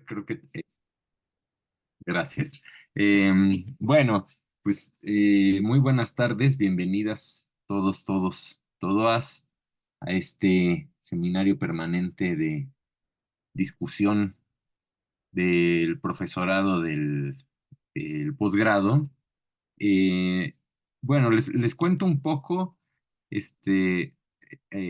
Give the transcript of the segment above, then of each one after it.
Creo que gracias. Bueno, pues muy buenas tardes, bienvenidas todas a este seminario permanente de discusión del profesorado del posgrado. Eh, bueno, les cuento un poco, este,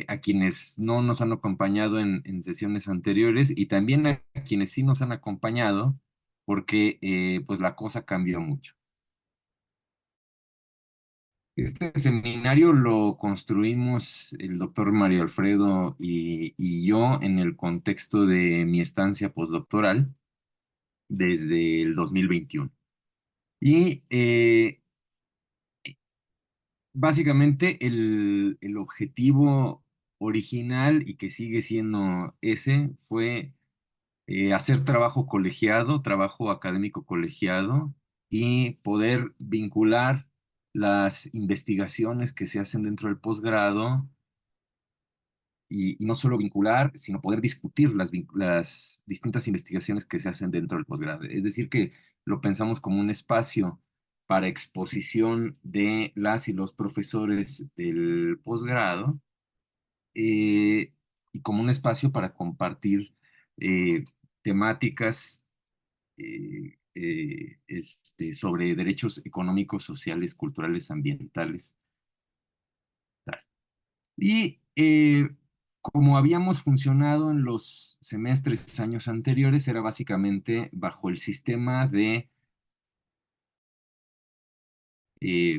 a quienes no nos han acompañado en sesiones anteriores y también a quienes sí nos han acompañado, porque pues la cosa cambió mucho. Este seminario lo construimos el doctor Mario Alfredo y yo en el contexto de mi estancia postdoctoral desde el 2021. Y básicamente el objetivo original y que sigue siendo ese fue hacer trabajo colegiado, trabajo académico colegiado y poder vincular las investigaciones que se hacen dentro del posgrado y no solo vincular, sino poder discutir las distintas investigaciones que se hacen dentro del posgrado. Es decir, que lo pensamos como un espacio para exposición de las y los profesores del posgrado eh, y como un espacio para compartir eh, temáticas sobre derechos económicos, sociales, culturales, ambientales. Y como habíamos funcionado en los semestres años anteriores, era básicamente bajo el sistema de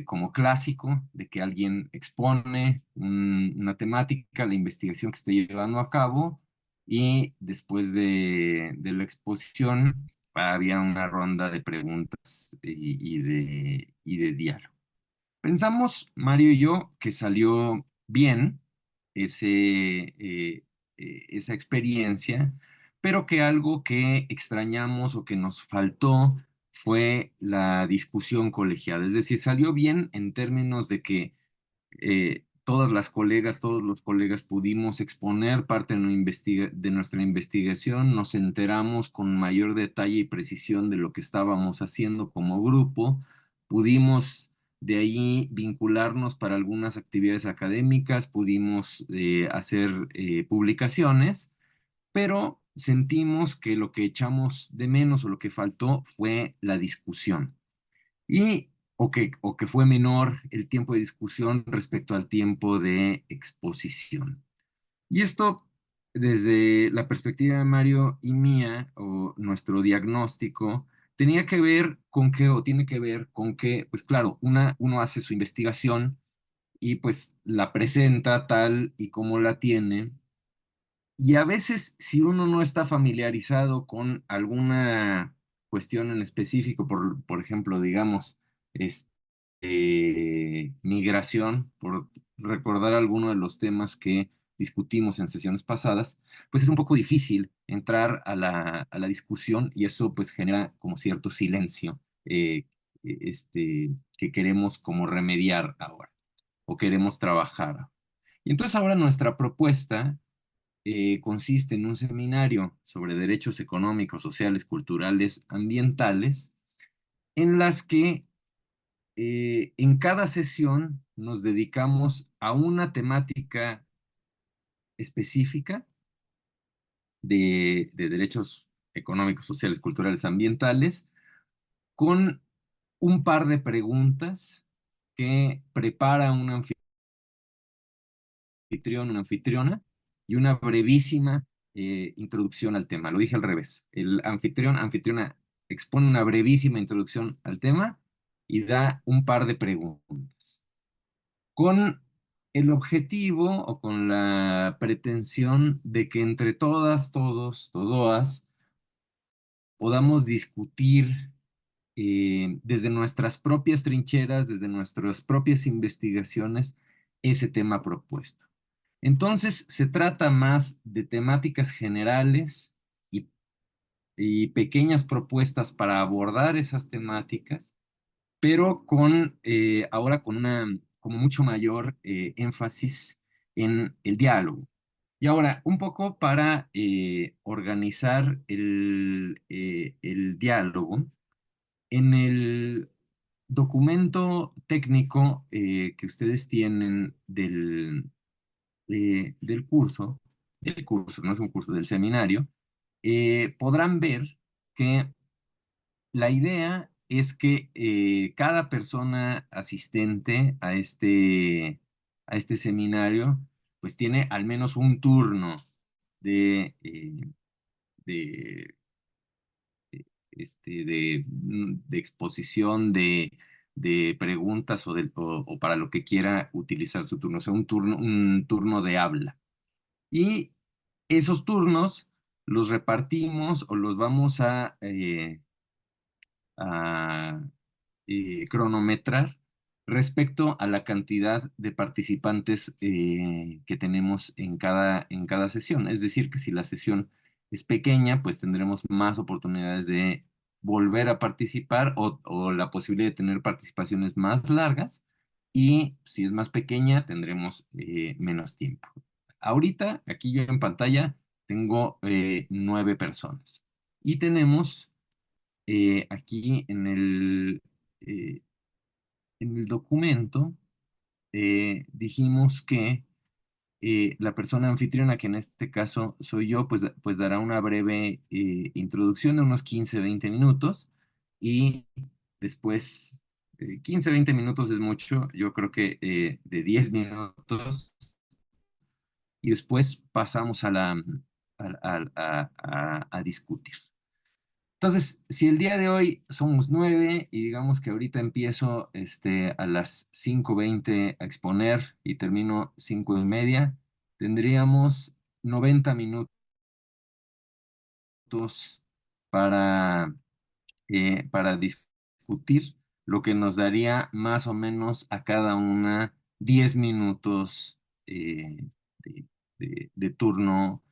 como clásico, de que alguien expone una temática, la investigación que esté llevando a cabo, y después de la exposición había una ronda de preguntas y de diálogo. Pensamos, Mario y yo, que salió bien esa experiencia, pero que algo que extrañamos o que nos faltó fue la discusión colegiada. Es decir, salió bien en términos de que todas las colegas, todos los colegas pudimos exponer parte de nuestra investigación, nos enteramos con mayor detalle y precisión de lo que estábamos haciendo como grupo, pudimos de ahí vincularnos para algunas actividades académicas, pudimos hacer publicaciones, pero sentimos que lo que echamos de menos o lo que faltó fue la discusión y o que fue menor el tiempo de discusión respecto al tiempo de exposición. Y esto, desde la perspectiva de Mario y mía, o nuestro diagnóstico, tenía que ver con que, o tiene que ver con que, pues claro, uno hace su investigación y pues la presenta tal y como la tiene, y a veces, si uno no está familiarizado con alguna cuestión en específico, por ejemplo, digamos, migración, por recordar alguno de los temas que discutimos en sesiones pasadas, pues es un poco difícil entrar a la discusión y eso pues genera como cierto silencio que queremos como remediar ahora o queremos trabajar. Y entonces ahora nuestra propuesta consiste en un seminario sobre derechos económicos, sociales, culturales, ambientales, en las que en cada sesión nos dedicamos a una temática específica de derechos económicos, sociales, culturales, ambientales, con un par de preguntas que prepara un anfitrión, una anfitriona, y una brevísima introducción al tema. Lo dije al revés. El anfitrión, anfitriona expone una brevísima introducción al tema y da un par de preguntas. Con el objetivo o con la pretensión de que entre todas, todos, todoas, podamos discutir desde nuestras propias trincheras, desde nuestras propias investigaciones, ese tema propuesto. Entonces, se trata más de temáticas generales y pequeñas propuestas para abordar esas temáticas, pero ahora con una como mucho mayor énfasis en el diálogo. Y ahora, un poco para organizar el diálogo, en el documento técnico que ustedes tienen del curso, no es un curso, del seminario, podrán ver que la idea es que cada persona asistente a este seminario, pues tiene al menos un turno de, de, de exposición de preguntas o para lo que quiera utilizar su turno, o sea, un turno de habla. Y esos turnos los repartimos o los vamos a cronometrar respecto a la cantidad de participantes que tenemos en cada sesión. Es decir, que si la sesión es pequeña, pues tendremos más oportunidades de volver a participar o la posibilidad de tener participaciones más largas. Y si es más pequeña, tendremos menos tiempo. Ahorita, aquí yo en pantalla, tengo 9 personas. Y tenemos aquí eh, en el documento, dijimos que la persona anfitriona, que en este caso soy yo, pues dará una breve introducción de unos 15-20 minutos y después, 15-20 minutos es mucho, yo creo que de 10 minutos y después pasamos a discutir. Entonces, si el día de hoy somos 9 y digamos que ahorita empiezo a las 5:20 a exponer y termino 5:30, tendríamos 90 minutos para para discutir, lo que nos daría más o menos a cada una 10 minutos de, de turno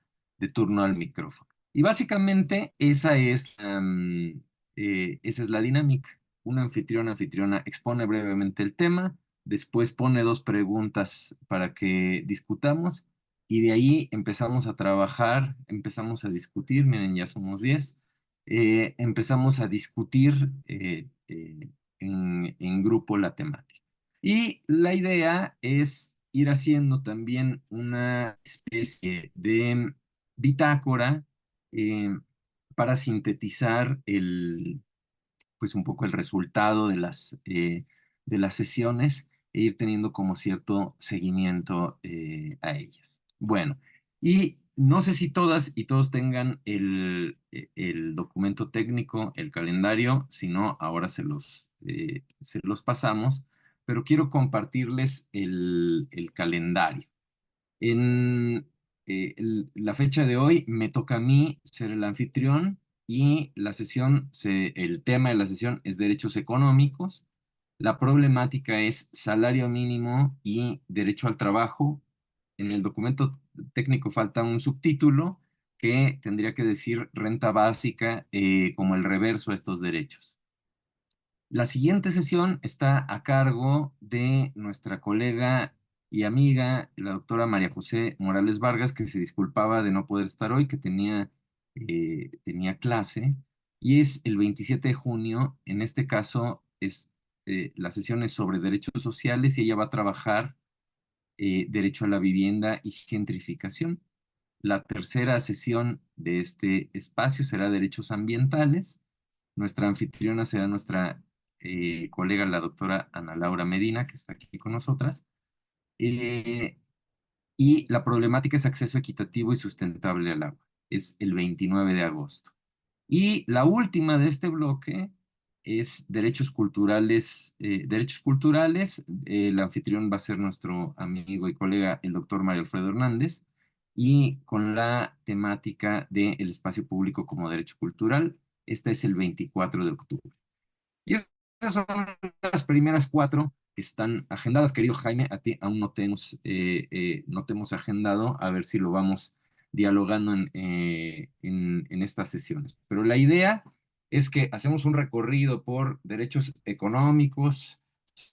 al micrófono. Y básicamente esa es la dinámica. Un anfitrión, anfitriona expone brevemente el tema, después pone dos preguntas para que discutamos y de ahí empezamos a trabajar, empezamos a discutir, miren, ya somos 10, empezamos a discutir en grupo la temática. Y la idea es ir haciendo también una especie de bitácora eh, para sintetizar pues un poco el resultado de las sesiones e ir teniendo como cierto seguimiento a ellas. Bueno, y no sé si todas y todos tengan el documento técnico, el calendario, si no, ahora se los pasamos, pero quiero compartirles el calendario. En la fecha de hoy me toca a mí ser el anfitrión y el tema de la sesión es derechos económicos. La problemática es salario mínimo y derecho al trabajo. En el documento técnico falta un subtítulo que tendría que decir renta básica como el reverso a estos derechos. La siguiente sesión está a cargo de nuestra colega y amiga, la doctora María José Morales Vargas, que se disculpaba de no poder estar hoy, que tenía clase, y es el 27 de junio. En este caso, la sesión es sobre derechos sociales y ella va a trabajar derecho a la vivienda y gentrificación. La tercera sesión de este espacio será derechos ambientales. Nuestra anfitriona será nuestra colega, la doctora Ana Laura Medina, que está aquí con nosotras. Eh, y la problemática es acceso equitativo y sustentable al agua. Es el 29 de agosto. Y la última de este bloque es derechos culturales. Derechos culturales, el anfitrión va a ser nuestro amigo y colega, el doctor Mario Alfredo Hernández, y con la temática del espacio público como derecho cultural. Esta es el 24 de octubre. Y esas son las primeras 4 que están agendadas. Querido Jaime, a ti aún no te hemos agendado, a ver si lo vamos dialogando en estas sesiones. Pero la idea es que hacemos un recorrido por derechos económicos,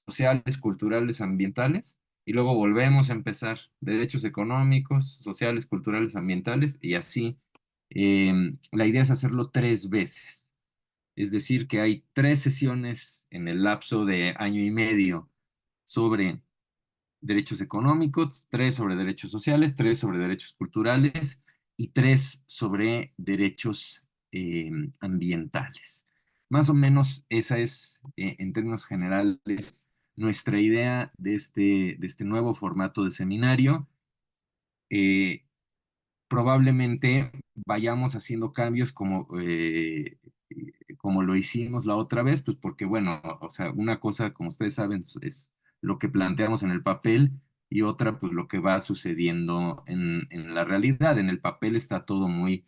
sociales, culturales, ambientales, y luego volvemos a empezar derechos económicos, sociales, culturales, ambientales y así. La idea es hacerlo 3 veces, es decir, que hay 3 sesiones en el lapso de año y medio sobre derechos económicos, 3 sobre derechos sociales, 3 sobre derechos culturales y 3 sobre derechos ambientales. Más o menos esa es, en términos generales, nuestra idea de este nuevo formato de seminario. Eh, Probablemente vayamos haciendo cambios como lo hicimos la otra vez, pues porque, bueno, o sea, una cosa, como ustedes saben, es lo que planteamos en el papel y otra, pues lo que va sucediendo en la realidad. En el papel está todo muy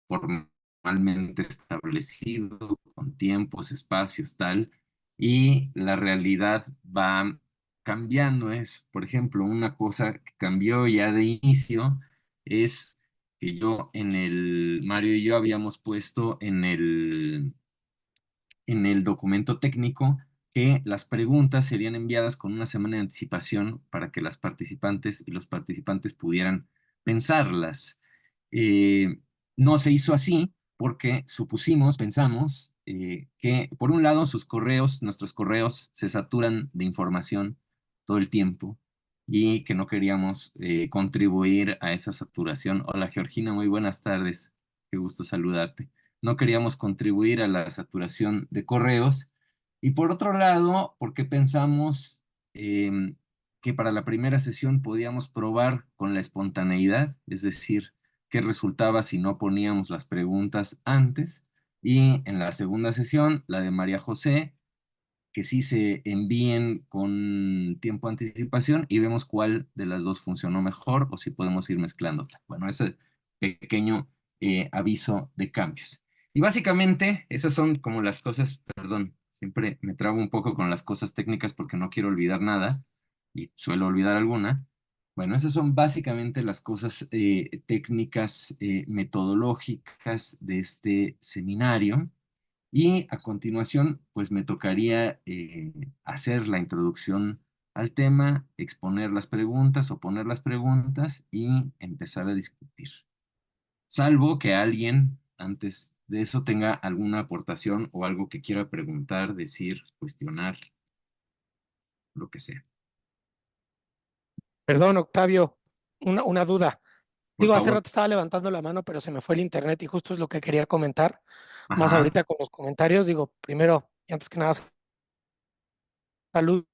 formalmente establecido, con tiempos, espacios, tal, y la realidad va cambiando eso. Por ejemplo, una cosa que cambió ya de inicio es que Mario y yo habíamos puesto en el documento técnico que las preguntas serían enviadas con una semana de anticipación para que las participantes y los participantes pudieran pensarlas. Eh, no se hizo así porque pensamos, que por un lado nuestros correos se saturan de información todo el tiempo y que no queríamos contribuir a esa saturación. Hola Georgina, muy buenas tardes, qué gusto saludarte. No queríamos contribuir a la saturación de correos. Y por otro lado, porque pensamos que para la primera sesión podíamos probar con la espontaneidad, es decir, qué resultaba si no poníamos las preguntas antes. Y en la segunda sesión, la de María José, que sí se envíen con tiempo de anticipación y vemos cuál de las dos funcionó mejor o si podemos ir mezclándola. Bueno, ese pequeño aviso de cambios. Y básicamente esas son como las cosas, perdón, siempre me trabo un poco con las cosas técnicas porque no quiero olvidar nada y suelo olvidar alguna. Bueno, esas son básicamente las cosas técnicas, metodológicas de este seminario. Y a continuación, pues me tocaría hacer la introducción al tema, exponer las preguntas o poner las preguntas y empezar a discutir. Salvo que alguien antes de eso tenga alguna aportación o algo que quiera preguntar, decir, cuestionar, lo que sea. Perdón, Octavio, una duda. Por Digo, hace favor. rato estaba levantando la mano, pero se me fue el internet y justo es lo que quería comentar. Más Ajá. ahorita con los comentarios, digo, primero y antes que nada, saludos.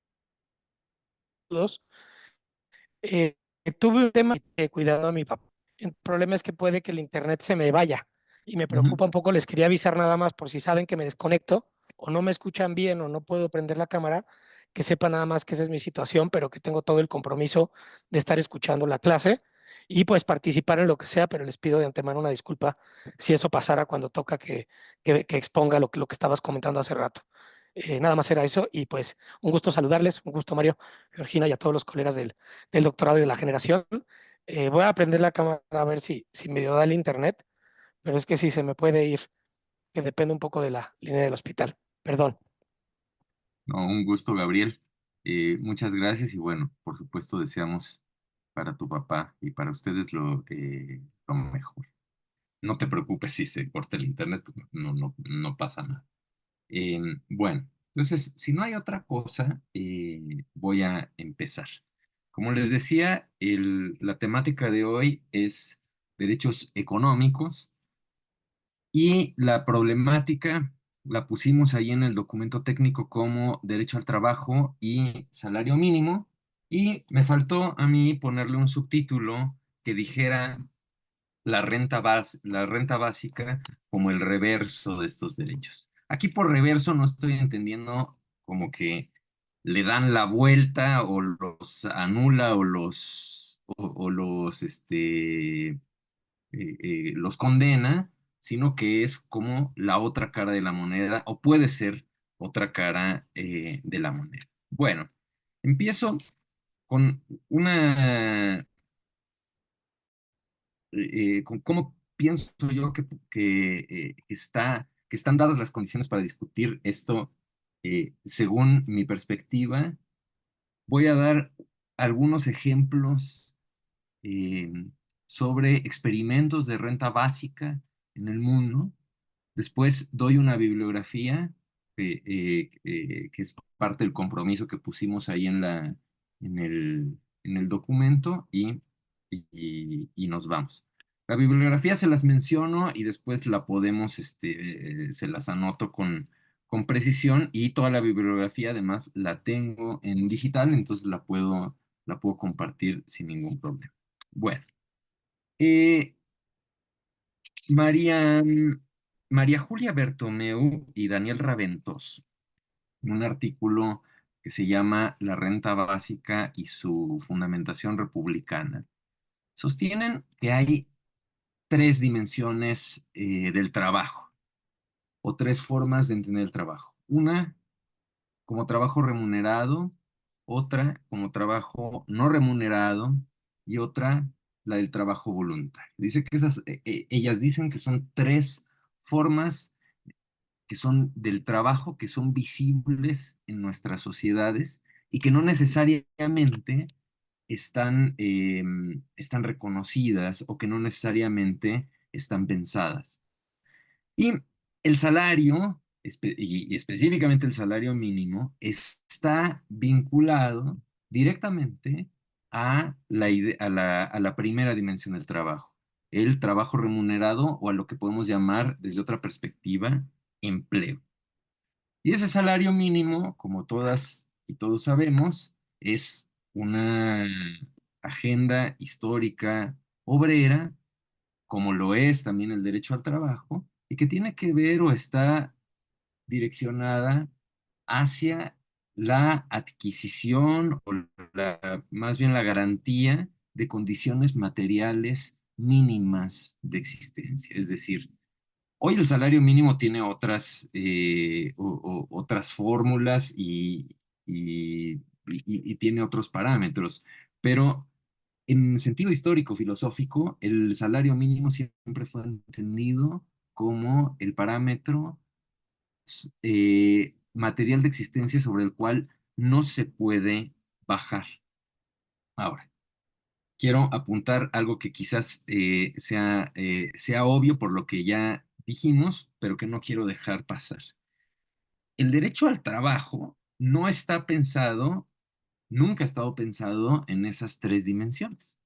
Eh, Tuve un tema cuidando a mi papá. El problema es que puede que el internet se me vaya y me Ujú. preocupa un poco. Les quería avisar nada más por si saben que me desconecto o no me escuchan bien o no puedo prender la cámara, que sepan nada más que esa es mi situación, pero que tengo todo el compromiso de estar escuchando la clase y pues participar en lo que sea, pero les pido de antemano una disculpa si eso pasara cuando toca que exponga lo que estabas comentando hace rato. Nada más era eso y pues un gusto saludarles, un gusto Mario, Georgina y a todos los colegas del doctorado y de la generación. Voy a prender la cámara a ver si medio da el internet, pero es que sí se me puede ir, que depende un poco de la línea del hospital. Perdón. No, un gusto, Gabriel. Muchas gracias y bueno, por supuesto deseamos para tu papá y para ustedes lo mejor. No te preocupes si se corta el internet, pues no, no, no pasa nada. Bueno, entonces, si no hay otra cosa, voy a empezar. Como les decía, la temática de hoy es derechos económicos y la problemática la pusimos ahí en el documento técnico como derecho al trabajo y salario mínimo y me faltó a mí ponerle un subtítulo que dijera la renta básica como el reverso de estos derechos. Aquí por reverso no estoy entendiendo como que le dan la vuelta o los anula o los condena, sino que es como la otra cara de la moneda o puede ser otra cara de la moneda. Bueno, empiezo con con cómo pienso yo que están dadas las condiciones para discutir esto según mi perspectiva. Voy a dar algunos ejemplos eh, sobre experimentos de renta básica en el mundo. Después doy una bibliografía que es parte del compromiso que pusimos ahí en el documento y nos vamos. La bibliografía se las menciono y después la podemos, se las anoto con precisión y toda la bibliografía además la tengo en digital, entonces la puedo compartir sin ningún problema. Bueno, eh, María, María Julia Bertomeu y Daniel Raventós, en un artículo que se llama La renta básica y su fundamentación republicana, sostienen que hay tres dimensiones del trabajo o tres formas de entender el trabajo. Una como trabajo remunerado, otra como trabajo no remunerado y otra la del trabajo voluntario. Dice que ellas dicen que son tres formas que son del trabajo, que son visibles en nuestras sociedades y que no necesariamente están reconocidas o que no necesariamente están pensadas. Y el salario, y específicamente el salario mínimo, está vinculado directamente a la primera dimensión del trabajo, el trabajo remunerado o a lo que podemos llamar desde otra perspectiva, empleo. Y ese salario mínimo, como todas y todos sabemos, es una agenda histórica obrera, como lo es también el derecho al trabajo, y que tiene que ver o está direccionada hacia la adquisición o más bien la garantía de condiciones materiales mínimas de existencia. Es decir, hoy el salario mínimo tiene otras fórmulas y tiene otros parámetros, pero en sentido histórico, filosófico, el salario mínimo siempre fue entendido como el parámetro material de existencia sobre el cual no se puede bajar. Ahora, quiero apuntar algo que quizás sea obvio por lo que ya dijimos, pero que no quiero dejar pasar. El derecho al trabajo no está pensado, nunca ha estado pensado en esas tres dimensiones.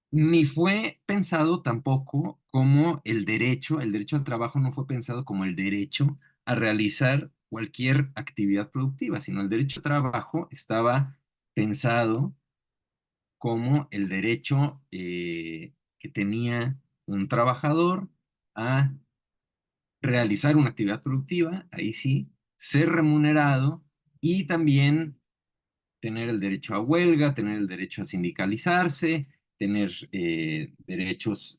Ni fue pensado tampoco como el derecho al trabajo no fue pensado como el derecho a realizar cualquier actividad productiva, sino el derecho al trabajo estaba pensado como el derecho que tenía un trabajador a realizar una actividad productiva, ahí sí, ser remunerado y también tener el derecho a huelga, tener el derecho a sindicalizarse, tener derechos,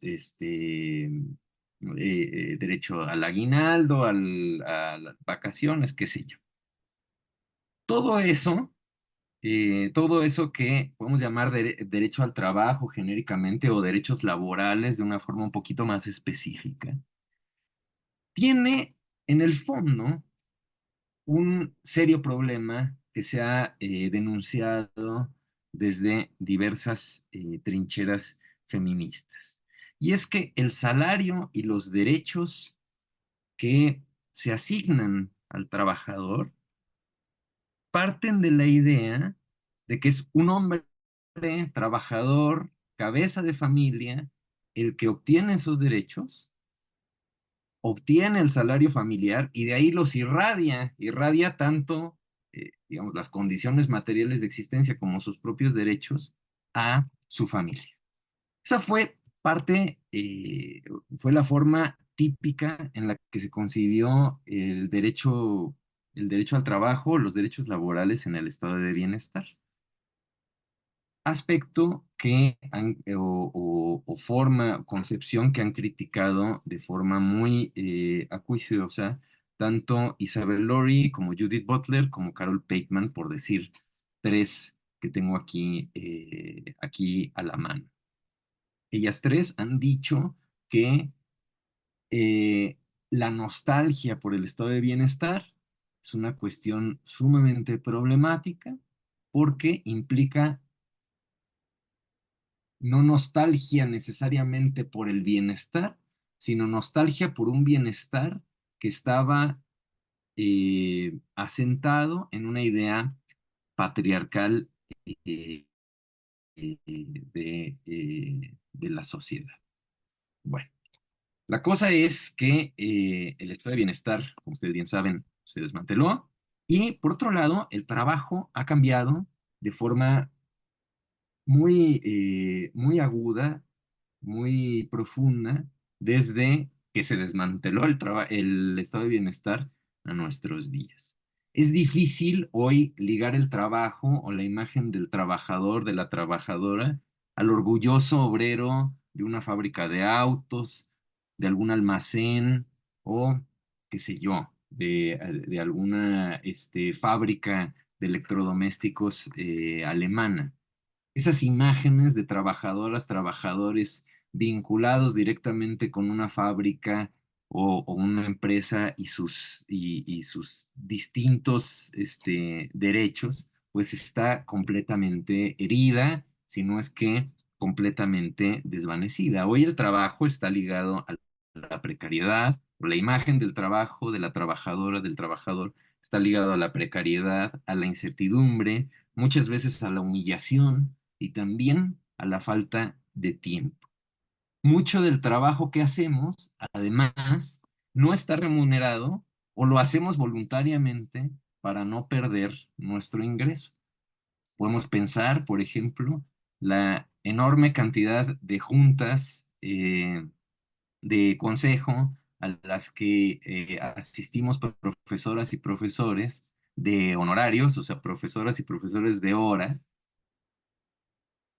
derecho al aguinaldo, a las vacaciones, qué sé yo. Todo eso todo eso que podemos llamar derecho al trabajo genéricamente o derechos laborales de una forma un poquito más específica, tiene en el fondo un serio problema que se ha denunciado desde diversas trincheras feministas. Y es que el salario y los derechos que se asignan al trabajador parten de la idea de que es un hombre trabajador, cabeza de familia, el que obtiene esos derechos, obtiene el salario familiar y de ahí los irradia tanto, digamos, las condiciones materiales de existencia como sus propios derechos a su familia. Esa fue la forma típica en la que se concibió el derecho al trabajo, los derechos laborales en el estado de bienestar. Aspecto o forma, concepción que han criticado de forma muy acuiciosa tanto Isabel Laurie como Judith Butler como Carol Pateman, por decir tres que tengo aquí a la mano. Ellas tres han dicho que la nostalgia por el estado de bienestar es una cuestión sumamente problemática porque implica no nostalgia necesariamente por el bienestar, sino nostalgia por un bienestar que estaba asentado en una idea patriarcal eh, de la sociedad. Bueno, la cosa es que el estado de bienestar, como ustedes bien saben, se desmanteló y por otro lado, el trabajo ha cambiado de forma muy aguda, muy profunda, desde que se desmanteló el estado de bienestar a nuestros días. Es difícil hoy ligar el trabajo o la imagen del trabajador, de la trabajadora, al orgulloso obrero de una fábrica de autos, de algún almacén o, qué sé yo, de alguna fábrica de electrodomésticos alemana. Esas imágenes de trabajadoras, trabajadores vinculados directamente con una fábrica o una empresa y sus distintos derechos, pues está completamente herida, si no es que completamente desvanecida. Hoy el trabajo está ligado a la precariedad, o la imagen del trabajo, de la trabajadora, del trabajador, está ligado a la precariedad, a la incertidumbre, muchas veces a la humillación y también a la falta de tiempo. Mucho del trabajo que hacemos, además, no está remunerado o lo hacemos voluntariamente para no perder nuestro ingreso. Podemos pensar, por ejemplo, la enorme cantidad de juntas de consejo a las que asistimos profesoras y profesores de honorarios, o sea, profesoras y profesores de hora,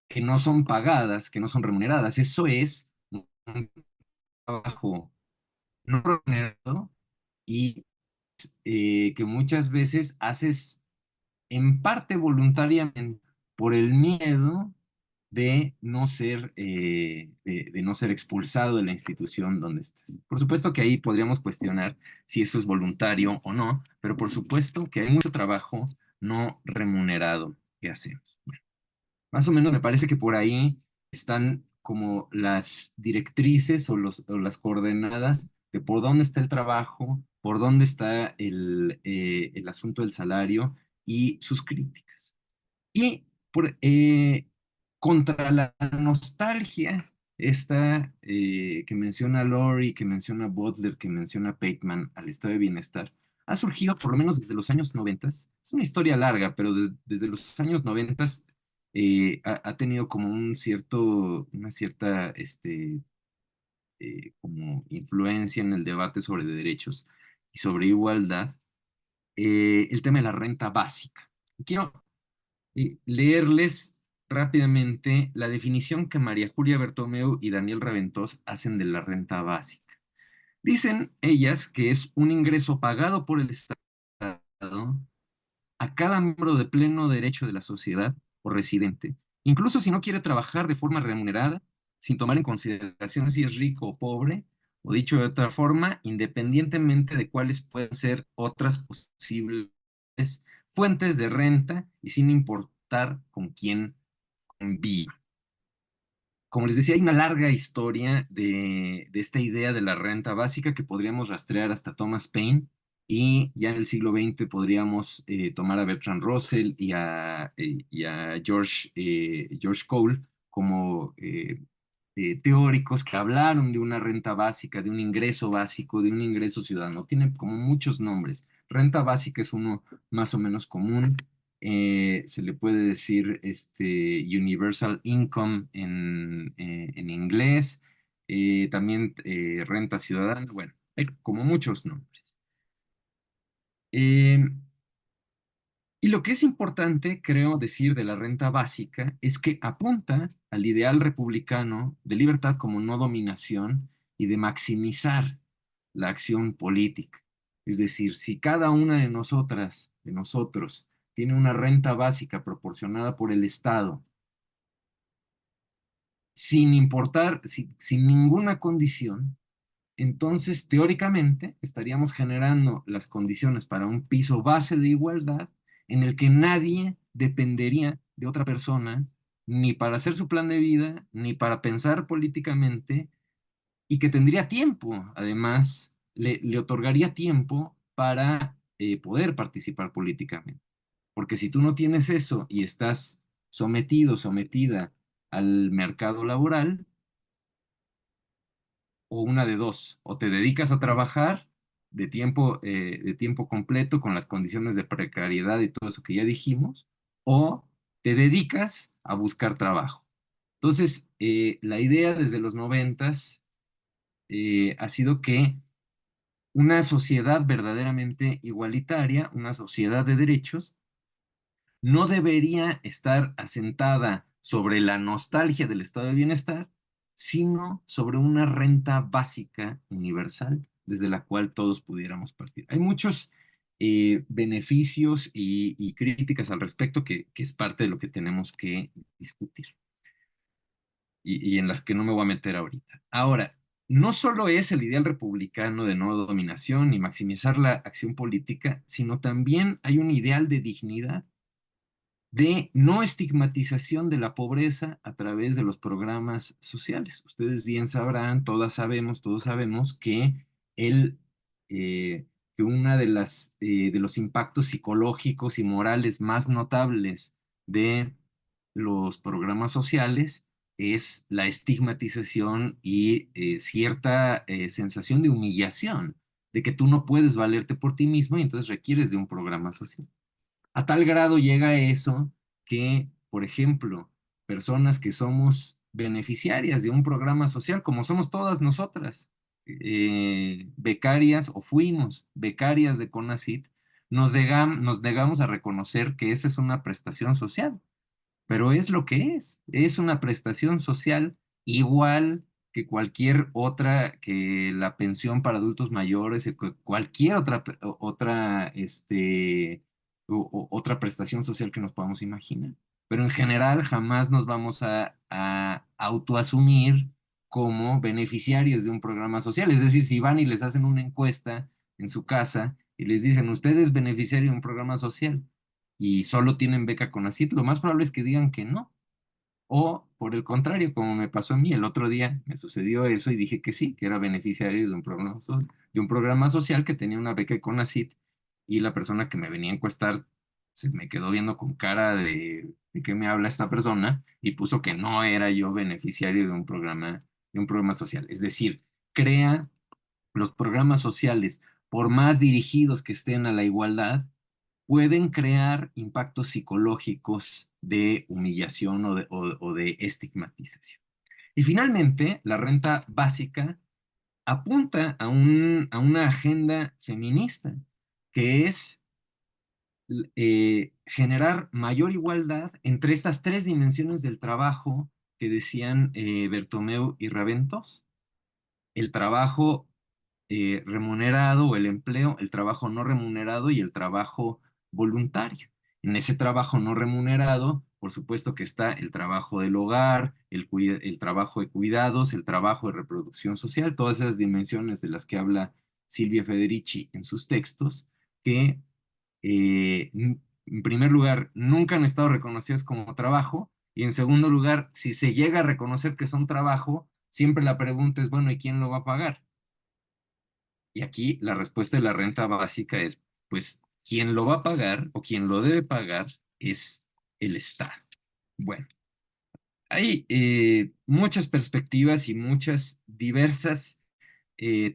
que no son pagadas, que no son remuneradas. Eso es un trabajo no remunerado y que muchas veces haces en parte voluntariamente por el miedo de no ser, de no ser expulsado de la institución donde estás. Por supuesto que ahí podríamos cuestionar si eso es voluntario o no, pero por supuesto que hay mucho trabajo no remunerado que hacemos. Más o menos me parece que por ahí están como las directrices o las coordenadas de por dónde está el trabajo, por dónde está el asunto del salario y sus críticas. Y contra la nostalgia, esta que menciona Lori, que menciona Butler, que menciona Pateman al estado de bienestar, ha surgido por lo menos desde los años 90. Es una historia larga, pero desde los años 90 ha tenido como una cierta como influencia en el debate sobre derechos y sobre igualdad, el tema de la renta básica. Quiero leerles rápidamente la definición que María Julia Bertomeu y Daniel Raventós hacen de la renta básica. Dicen ellas que es un ingreso pagado por el Estado a cada miembro de pleno derecho de la sociedad o residente, incluso si no quiere trabajar de forma remunerada, sin tomar en consideración si es rico o pobre, o dicho de otra forma, independientemente de cuáles pueden ser otras posibles fuentes de renta y sin importar con quién conviva. Como les decía, hay una larga historia de esta idea de la renta básica que podríamos rastrear hasta Thomas Paine y ya en el siglo XX podríamos tomar a Bertrand Russell y a George Cole como teóricos que hablaron de una renta básica, de un ingreso básico, de un ingreso ciudadano. Tiene como muchos nombres. Renta básica es uno más o menos común. Se le puede decir Universal Income en inglés, también renta ciudadana, bueno, hay como muchos nombres. Eh, y lo que es importante, creo, decir de la renta básica es que apunta al ideal republicano de libertad como no dominación y de maximizar la acción política. Es decir, si cada una de nosotras, de nosotros, tiene una renta básica proporcionada por el Estado, sin importar, sin ninguna condición, entonces teóricamente estaríamos generando las condiciones para un piso base de igualdad en el que nadie dependería de otra persona ni para hacer su plan de vida, ni para pensar políticamente, y que tendría tiempo, además, le otorgaría tiempo para poder participar políticamente. Porque si tú no tienes eso y estás sometido, sometida al mercado laboral, o una de dos, o te dedicas a trabajar de tiempo completo con las condiciones de precariedad y todo eso que ya dijimos, o te dedicas a buscar trabajo. Entonces, la idea desde los noventas ha sido que una sociedad verdaderamente igualitaria, una sociedad de derechos, no debería estar asentada sobre la nostalgia del estado de bienestar, sino sobre una renta básica universal desde la cual todos pudiéramos partir. Hay muchos beneficios y críticas al respecto que es parte de lo que tenemos que discutir y en las que no me voy a meter ahorita. Ahora, no solo es el ideal republicano de no dominación y maximizar la acción política, sino también hay un ideal de dignidad, de no estigmatización de la pobreza a través de los programas sociales. Ustedes bien sabrán, todos sabemos que el, que una de de los impactos psicológicos y morales más notables de los programas sociales es la estigmatización y cierta sensación de humillación, de que tú no puedes valerte por ti mismo y entonces requieres de un programa social. A tal grado llega eso que, por ejemplo, personas que somos beneficiarias de un programa social, como somos todas nosotras, becarias o fuimos becarias de CONACYT, nos negamos a reconocer que esa es una prestación social, pero es lo que es una prestación social igual que cualquier otra, que la pensión para adultos mayores, cualquier otra prestación social que nos podamos imaginar. Pero en general jamás nos vamos a autoasumir como beneficiarios de un programa social. Es decir, si van y les hacen una encuesta en su casa y les dicen, usted es beneficiario de un programa social y solo tienen beca CONACYT, lo más probable es que digan que no. O por el contrario, como me pasó a mí el otro día, me sucedió eso y dije que sí, que era beneficiario de un programa, de un programa social que tenía una beca de CONACYT, y la persona que me venía a encuestar se me quedó viendo con cara de qué me habla esta persona y puso que no era yo beneficiario de un programa social. Es decir, crea los programas sociales, por más dirigidos que estén a la igualdad, pueden crear impactos psicológicos de humillación o de estigmatización. Y finalmente, la renta básica apunta a una agenda feminista, que es generar mayor igualdad entre estas tres dimensiones del trabajo que decían Bertomeu y Raventos: el trabajo remunerado o el empleo, el trabajo no remunerado y el trabajo voluntario. En ese trabajo no remunerado, por supuesto que está el trabajo del hogar, el trabajo de cuidados, el trabajo de reproducción social, todas esas dimensiones de las que habla Silvia Federici en sus textos, que en primer lugar nunca han estado reconocidas como trabajo, y en segundo lugar, si se llega a reconocer que son trabajo, siempre la pregunta es, bueno, ¿y quién lo va a pagar? Y aquí la respuesta de la renta básica es, pues, quien lo va a pagar o quien lo debe pagar es el Estado. Bueno, hay muchas perspectivas y muchas diversas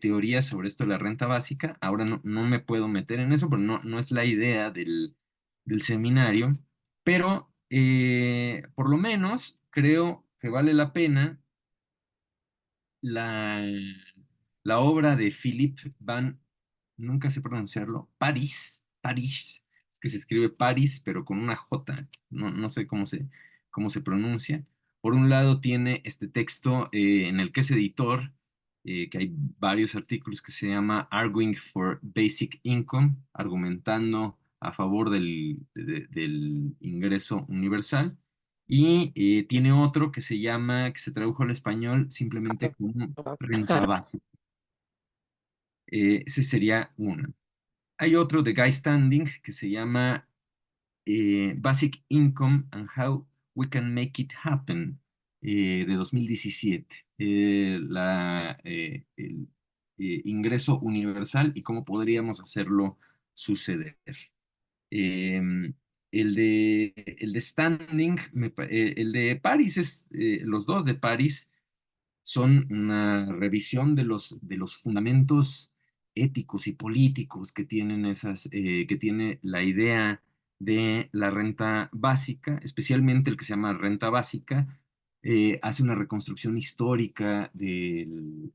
teorías sobre esto de la renta básica. Ahora no me puedo meter en eso, pero no es la idea del seminario. Pero por lo menos creo que vale la pena la, la obra de Philip Van, nunca sé pronunciarlo, Paris, es que se escribe Paris, pero con una J, no sé cómo se pronuncia. Por un lado tiene este texto en el que es editor, que hay varios artículos, que se llama Arguing for Basic Income, argumentando a favor del ingreso universal. Y tiene otro que se llama, que se tradujo al español simplemente como renta básica. Ese sería uno. Hay otro de Guy Standing que se llama Basic Income and How We Can Make It Happen, de 2017. El ingreso universal y cómo podríamos hacerlo suceder. Em, el de Standing, el de Paris los dos de Paris son una revisión de los fundamentos éticos y políticos que tienen que tiene la idea de la renta básica, especialmente el que se llama renta básica. Hace una reconstrucción histórica del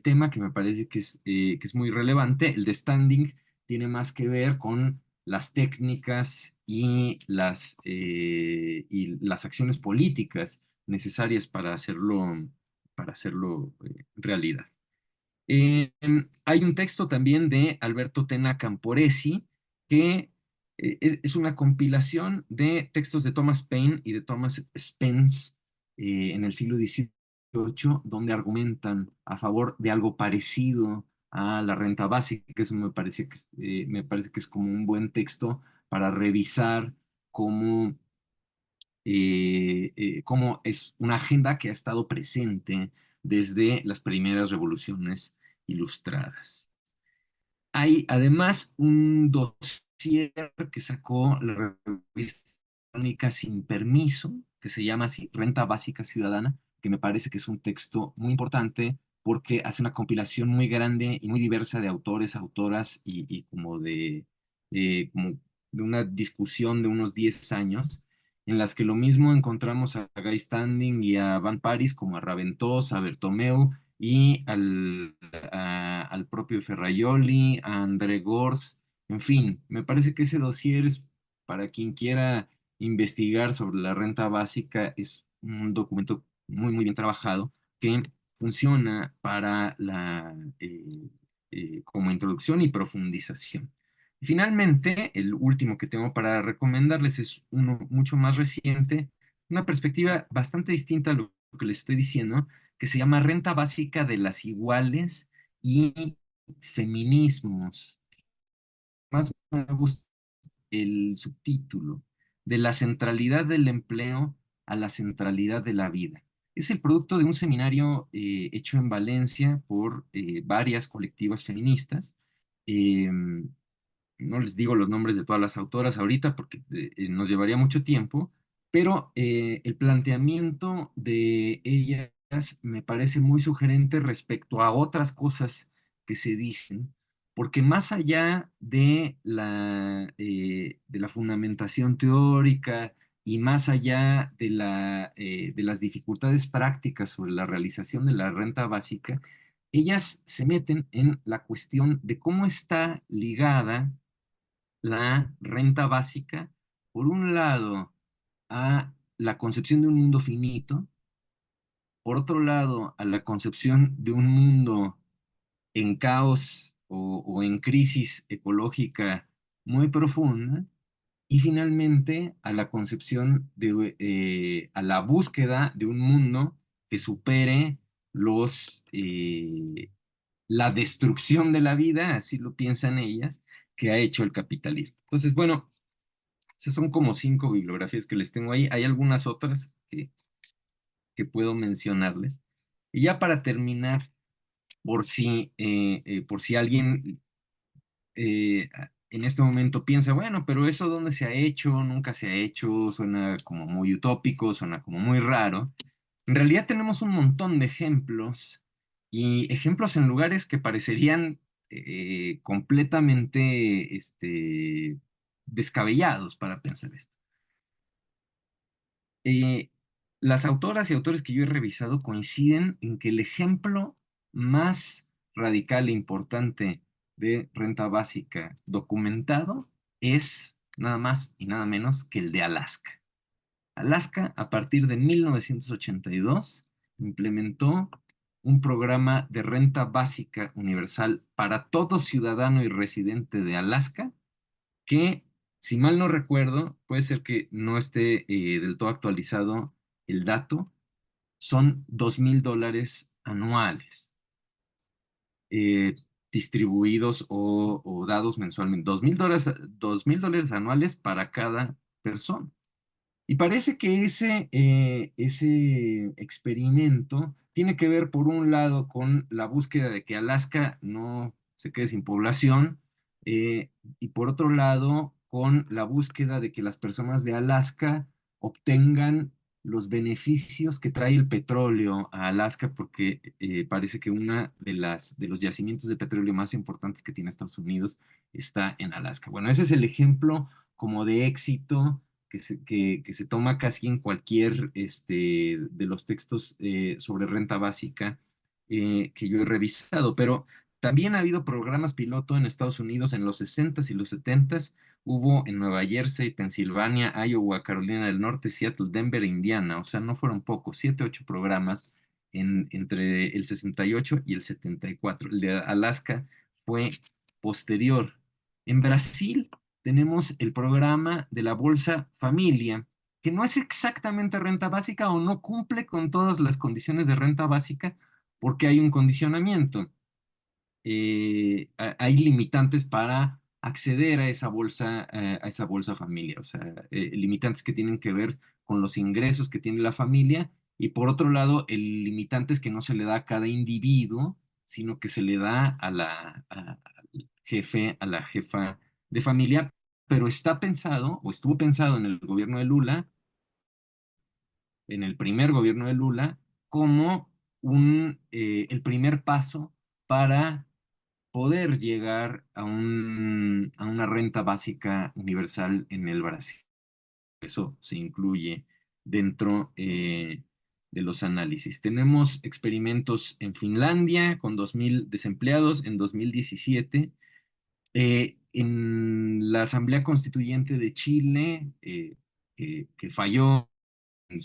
tema que me parece que es muy relevante. El de Standing tiene más que ver con las técnicas y las acciones políticas necesarias para hacerlo realidad. Hay un texto también de Alberto Tena Camporesi que es una compilación de textos de Thomas Paine y de Thomas Spence en el siglo XVIII, donde argumentan a favor de algo parecido a la renta básica. Eso me parece que es como un buen texto para revisar cómo cómo es una agenda que ha estado presente desde las primeras revoluciones ilustradas. Hay además un dossier que sacó la revista Crónica Sin Permiso, que se llama así, Renta Básica Ciudadana, que me parece que es un texto muy importante porque hace una compilación muy grande y muy diversa de autores, autoras y como de una discusión de unos 10 años, en las que lo mismo encontramos a Guy Standing y a Van Paris, como a Raventós, a Bertomeu, y al propio Ferraioli, a André Gors, en fin, me parece que ese dossier es para quien quiera investigar sobre la renta básica, es un documento muy, muy bien trabajado que funciona como introducción y profundización. Y finalmente, el último que tengo para recomendarles es uno mucho más reciente, una perspectiva bastante distinta a lo que les estoy diciendo, que se llama Renta Básica de las Iguales y Feminismos. Más me gusta el subtítulo, de la centralidad del empleo a la centralidad de la vida. Es el producto de un seminario hecho en Valencia por varias colectivas feministas. No les digo los nombres de todas las autoras ahorita porque nos llevaría mucho tiempo, pero el planteamiento de ellas me parece muy sugerente respecto a otras cosas que se dicen, porque más allá de la fundamentación teórica y más allá de las dificultades prácticas sobre la realización de la renta básica, ellas se meten en la cuestión de cómo está ligada la renta básica, por un lado, a la concepción de un mundo finito, por otro lado, a la concepción de un mundo en caos o en crisis ecológica muy profunda, y finalmente a la a la búsqueda de un mundo que supere la destrucción de la vida, así lo piensan ellas, que ha hecho el capitalismo. Entonces, bueno, esas son como 5 bibliografías que les tengo ahí. Hay algunas otras que puedo mencionarles. Y ya para terminar, por si alguien en este momento piensa, bueno, pero eso dónde se ha hecho, nunca se ha hecho, suena como muy utópico, suena como muy raro. En realidad tenemos un montón de ejemplos y ejemplos en lugares que parecerían completamente descabellados para pensar esto. Eh, las autoras y autores que yo he revisado coinciden en que el ejemplo más radical e importante de renta básica documentado es nada más y nada menos que el de Alaska. Alaska, a partir de 1982, implementó un programa de renta básica universal para todo ciudadano y residente de Alaska que, si mal no recuerdo, puede ser que no esté del todo actualizado el dato, son $2,000 anuales. Eh, distribuidos o dados mensualmente. $2,000 anuales para cada persona. Y parece que ese experimento tiene que ver, por un lado, con la búsqueda de que Alaska no se quede sin población, eh, y por otro lado, con la búsqueda de que las personas de Alaska obtengan los beneficios que trae el petróleo a Alaska, porque parece que una de los yacimientos de petróleo más importantes que tiene Estados Unidos está en Alaska. Bueno, ese es el ejemplo como de éxito que se toma casi en cualquier de los textos sobre renta básica que yo he revisado, pero también ha habido programas piloto en Estados Unidos en los 60s y los 70s. Hubo en Nueva Jersey, Pensilvania, Iowa, Carolina del Norte, Seattle, Denver e Indiana. O sea, no fueron pocos, 7, 8 programas entre el 68 y el 74. El de Alaska fue posterior. En Brasil tenemos el programa de la Bolsa Familia, que no es exactamente renta básica o no cumple con todas las condiciones de renta básica porque hay un condicionamiento. Hay limitantes para acceder a esa bolsa familia, o sea, limitantes que tienen que ver con los ingresos que tiene la familia, y por otro lado, el limitante es que no se le da a cada individuo, sino que se le da al jefe, a la jefa de familia, pero está pensado o estuvo pensado en el gobierno de Lula, en el primer gobierno de Lula, como el primer paso para poder llegar a una renta básica universal en el Brasil. Eso se incluye dentro de los análisis. Tenemos experimentos en Finlandia con 2,000 desempleados en 2017. En la Asamblea Constituyente de Chile, que falló en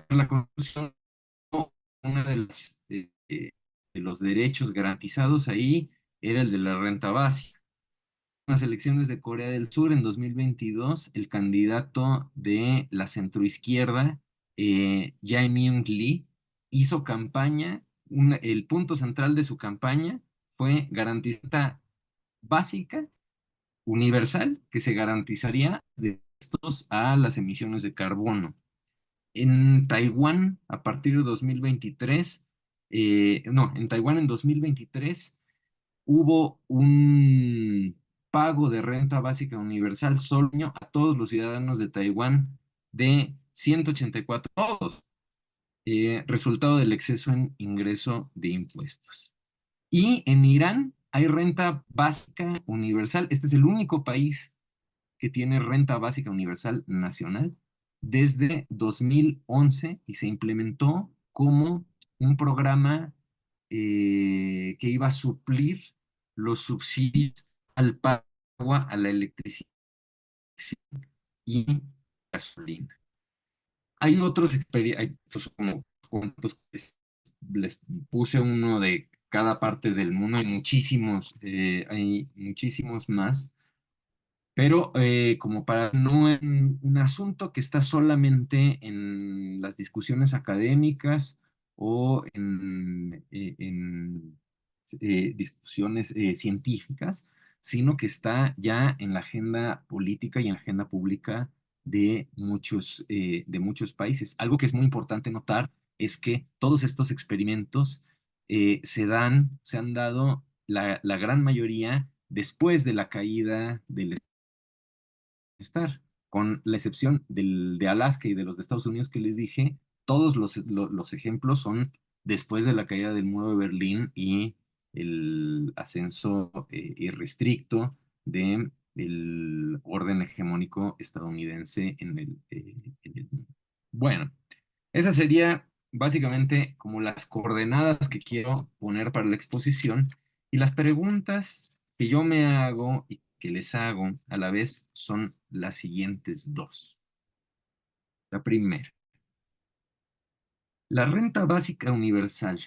la Constitución, uno de los derechos garantizados ahí era el de la renta básica. En las elecciones de Corea del Sur en 2022, el candidato de la centroizquierda, Jae Myung-lee, hizo campaña, el punto central de su campaña fue garantizar básica, universal, que se garantizaría de estos a las emisiones de carbono. En Taiwán, a partir de 2023, no, en Taiwán en 2023 hubo un pago de renta básica universal solo a todos los ciudadanos de Taiwán de 184, todos, resultado del exceso en ingreso de impuestos. Y en Irán hay renta básica universal. Este es el único país que tiene renta básica universal nacional desde 2011 y se implementó como un programa que iba a suplir los subsidios al agua, a la electricidad y gasolina. Hay otros experimentos como cuantos que les puse uno de cada parte del mundo, hay muchísimos más. Pero como para no en un asunto que está solamente en las discusiones académicas o en discusiones científicas, sino que está ya en la agenda política y en la agenda pública de muchos países. Algo que es muy importante notar es que todos estos experimentos se han dado la gran mayoría después de la caída del estar, con la excepción de Alaska y de los de Estados Unidos que les dije, todos los ejemplos son después de la caída del muro de Berlín y el ascenso irrestricto del orden hegemónico estadounidense en el mundo. Bueno, esa sería básicamente como las coordenadas que quiero poner para la exposición, y las preguntas que yo me hago y que les hago a la vez son las siguientes dos. La primera, la renta básica universal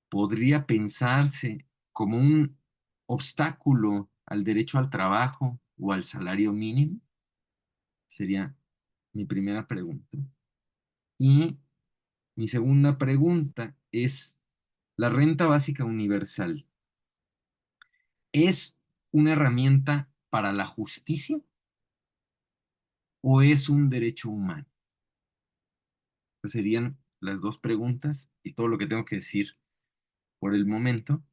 podría pensarse como un obstáculo al derecho al trabajo o al salario mínimo. Sería mi primera pregunta. Y mi segunda pregunta es, ¿la renta básica universal es una herramienta para la justicia o es un derecho humano? Esas serían las dos preguntas y todo lo que tengo que decir por el momento.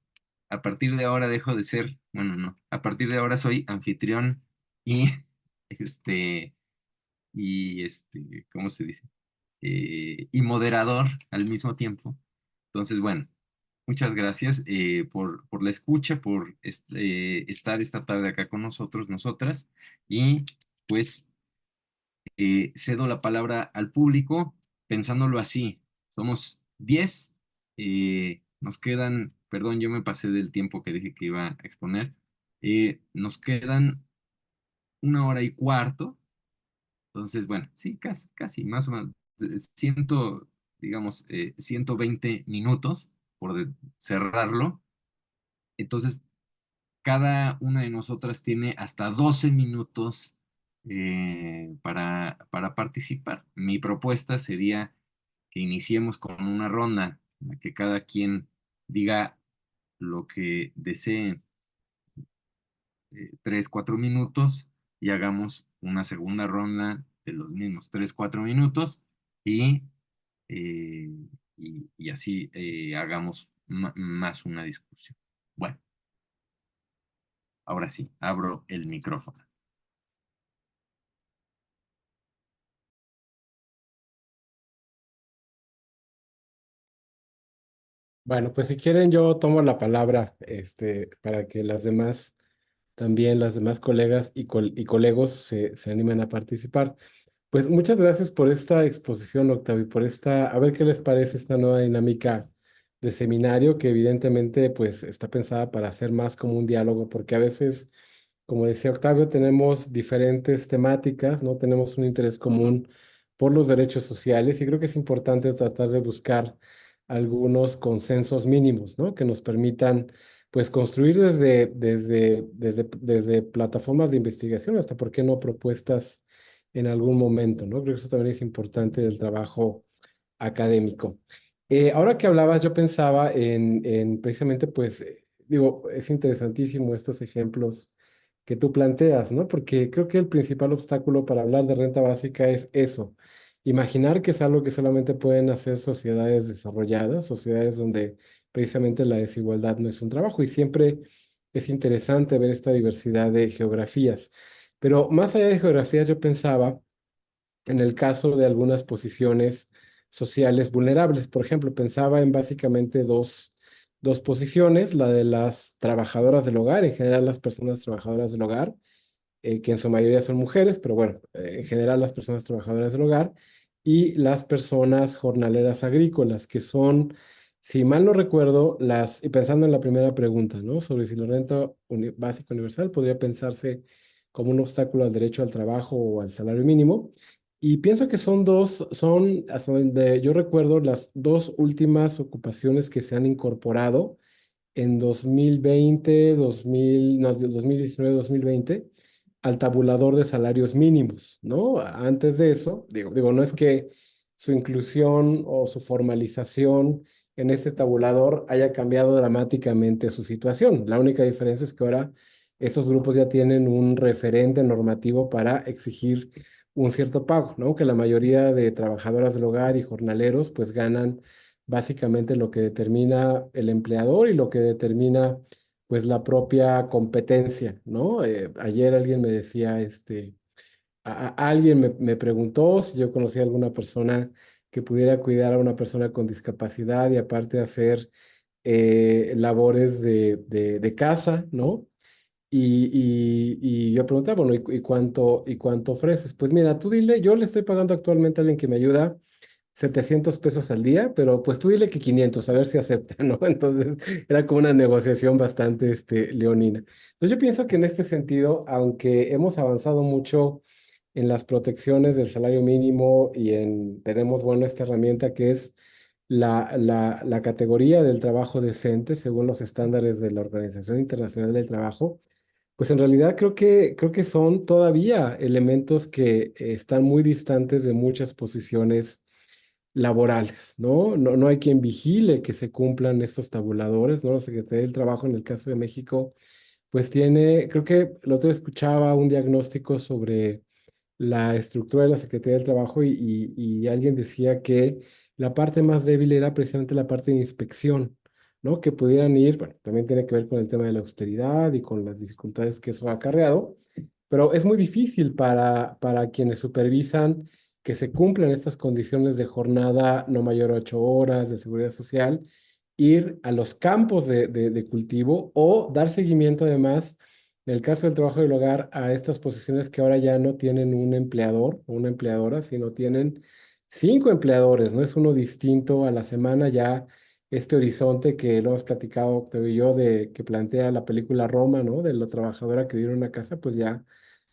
A partir de ahora dejo de ser, bueno, no, a partir de ahora soy anfitrión y este, ¿cómo se dice? Y moderador al mismo tiempo. Entonces, bueno, muchas gracias por la escucha, por estar esta tarde acá con nosotros, nosotras, y pues cedo la palabra al público pensándolo así. Somos 10, nos quedan, perdón, yo me pasé del tiempo que dije que iba a exponer, nos quedan 1 hora y cuarto, entonces, bueno, sí, casi, casi, más o menos, ciento, digamos, 120 minutos por cerrarlo. Entonces, cada una de nosotras tiene hasta 12 minutos para participar. Mi propuesta sería que iniciemos con una ronda en la que cada quien diga lo que desee, 3, 4 minutos, y hagamos una segunda ronda de los mismos 3, 4 minutos y, eh, y así hagamos más una discusión. Bueno, ahora sí, abro el micrófono. Bueno, pues si quieren yo tomo la palabra, para que las demás, también las demás colegas y colegos se animen a participar. Pues muchas gracias por esta exposición, Octavio, y por esta, a ver qué les parece esta nueva dinámica de seminario que evidentemente pues está pensada para ser más como un diálogo, porque a veces, como decía Octavio, tenemos diferentes temáticas, ¿no? Tenemos un interés común por los derechos sociales y creo que es importante tratar de buscar algunos consensos mínimos, ¿no? Que nos permitan, pues, construir desde plataformas de investigación hasta, ¿por qué no?, propuestas en algún momento, ¿no? Creo que eso también es importante del trabajo académico. Ahora que hablabas, yo pensaba en precisamente, pues, digo, es interesantísimo estos ejemplos que tú planteas, ¿no? Porque creo que el principal obstáculo para hablar de renta básica es eso, imaginar que es algo que solamente pueden hacer sociedades desarrolladas, sociedades donde precisamente la desigualdad no es un trabajo y siempre es interesante ver esta diversidad de geografías. Pero más allá de geografías, yo pensaba en el caso de algunas posiciones sociales vulnerables. Por ejemplo, pensaba en básicamente dos posiciones, la de las trabajadoras del hogar, en general las personas trabajadoras del hogar, que en su mayoría son mujeres, pero bueno, en general las personas trabajadoras del hogar, y las personas jornaleras agrícolas, que son, si mal no recuerdo, y pensando en la primera pregunta, ¿no? Sobre si la renta básica universal podría pensarse como un obstáculo al derecho al trabajo o al salario mínimo. Y pienso que son, hasta donde yo recuerdo, las dos últimas ocupaciones que se han incorporado en 2020, 2000, no, 2019, 2020 al tabulador de salarios mínimos, ¿no? Antes de eso, digo, no es que su inclusión o su formalización en este tabulador haya cambiado dramáticamente su situación. La única diferencia es que ahora estos grupos ya tienen un referente normativo para exigir un cierto pago, ¿no? Que la mayoría de trabajadoras del hogar y jornaleros pues ganan básicamente lo que determina el empleador y lo que determina pues la propia competencia, ¿no? Ayer alguien me decía, alguien me preguntó si yo conocía alguna persona que pudiera cuidar a una persona con discapacidad y aparte hacer labores de casa, ¿no? Y yo preguntaba, bueno, ¿y cuánto ofreces? Pues mira, tú dile, yo le estoy pagando actualmente a alguien que me ayuda 700 pesos al día, pero pues tú dile que 500, a ver si acepta, ¿no? Entonces era como una negociación bastante, leonina. Entonces yo pienso que en este sentido, aunque hemos avanzado mucho en las protecciones del salario mínimo tenemos, bueno, esta herramienta que es la categoría del trabajo decente según los estándares de la Organización Internacional del Trabajo, pues en realidad creo que son todavía elementos que están muy distantes de muchas posiciones laborales, ¿no? No hay quien vigile que se cumplan estos tabuladores, ¿no? La Secretaría del Trabajo, en el caso de México, pues tiene, creo que el otro día escuchaba un diagnóstico sobre la estructura de la Secretaría del Trabajo y alguien decía que la parte más débil era precisamente la parte de inspección, ¿no? Que pudieran ir, bueno, también tiene que ver con el tema de la austeridad y con las dificultades que eso ha acarreado, pero es muy difícil para quienes supervisan que se cumplan estas condiciones de jornada no mayor a 8 horas, de seguridad social, ir a los campos de cultivo o dar seguimiento además, en el caso del trabajo del hogar, a estas posiciones que ahora ya no tienen un empleador o una empleadora, sino tienen 5 empleadores, ¿no? Es uno distinto a la semana ya este horizonte que lo hemos platicado, Octavio y yo, de que plantea la película Roma, ¿no? De la trabajadora que vive en una casa, pues ya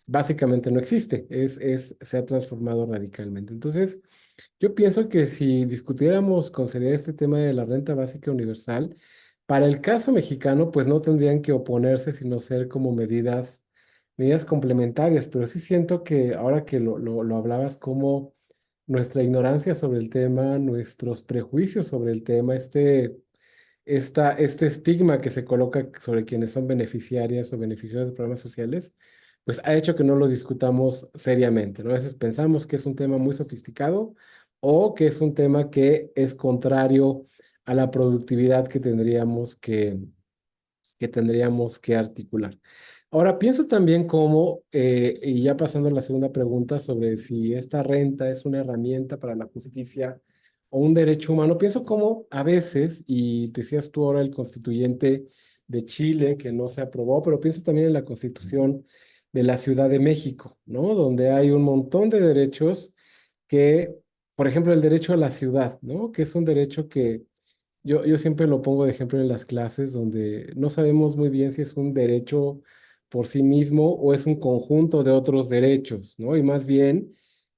básicamente no existe, se ha transformado radicalmente. Entonces, yo pienso que si discutiéramos con seriedad este tema de la renta básica universal, para el caso mexicano, pues no tendrían que oponerse, sino ser como medidas complementarias, pero sí siento que ahora que lo hablabas, como nuestra ignorancia sobre el tema, nuestros prejuicios sobre el tema, este estigma que se coloca sobre quienes son beneficiarias o beneficiarios de programas sociales, pues ha hecho que no lo discutamos seriamente, ¿no? A veces pensamos que es un tema muy sofisticado o que es un tema que es contrario a la productividad que tendríamos que articular. Ahora, pienso también cómo, y ya pasando a la segunda pregunta sobre si esta renta es una herramienta para la justicia o un derecho humano, pienso cómo a veces, y decías tú ahora el constituyente de Chile que no se aprobó, pero pienso también en la constitución de la Ciudad de México, ¿no? Donde hay un montón de derechos que, por ejemplo, el derecho a la ciudad, ¿no? Que es un derecho que yo siempre lo pongo de ejemplo en las clases donde no sabemos muy bien si es un derecho por sí mismo o es un conjunto de otros derechos, ¿no? Y más bien,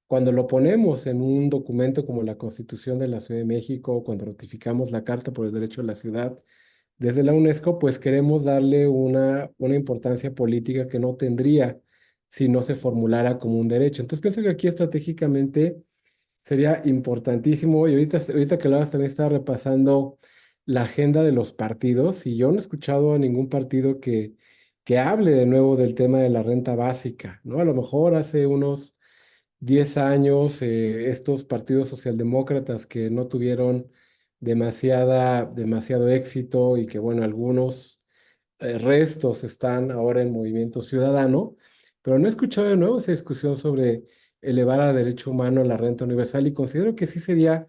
cuando lo ponemos en un documento como la Constitución de la Ciudad de México, cuando ratificamos la Carta por el Derecho de la Ciudad, desde la UNESCO, pues queremos darle una importancia política que no tendría si no se formulara como un derecho. Entonces pienso que aquí estratégicamente sería importantísimo. Y ahorita que lo hablabas, también estaba repasando la agenda de los partidos y yo no he escuchado a ningún partido que hable de nuevo del tema de la renta básica, ¿no? A lo mejor hace unos 10 años, estos partidos socialdemócratas que no tuvieron demasiado éxito y que, bueno, algunos restos están ahora en Movimiento Ciudadano, pero no he escuchado de nuevo esa discusión sobre elevar a derecho humano la renta universal y considero que sí sería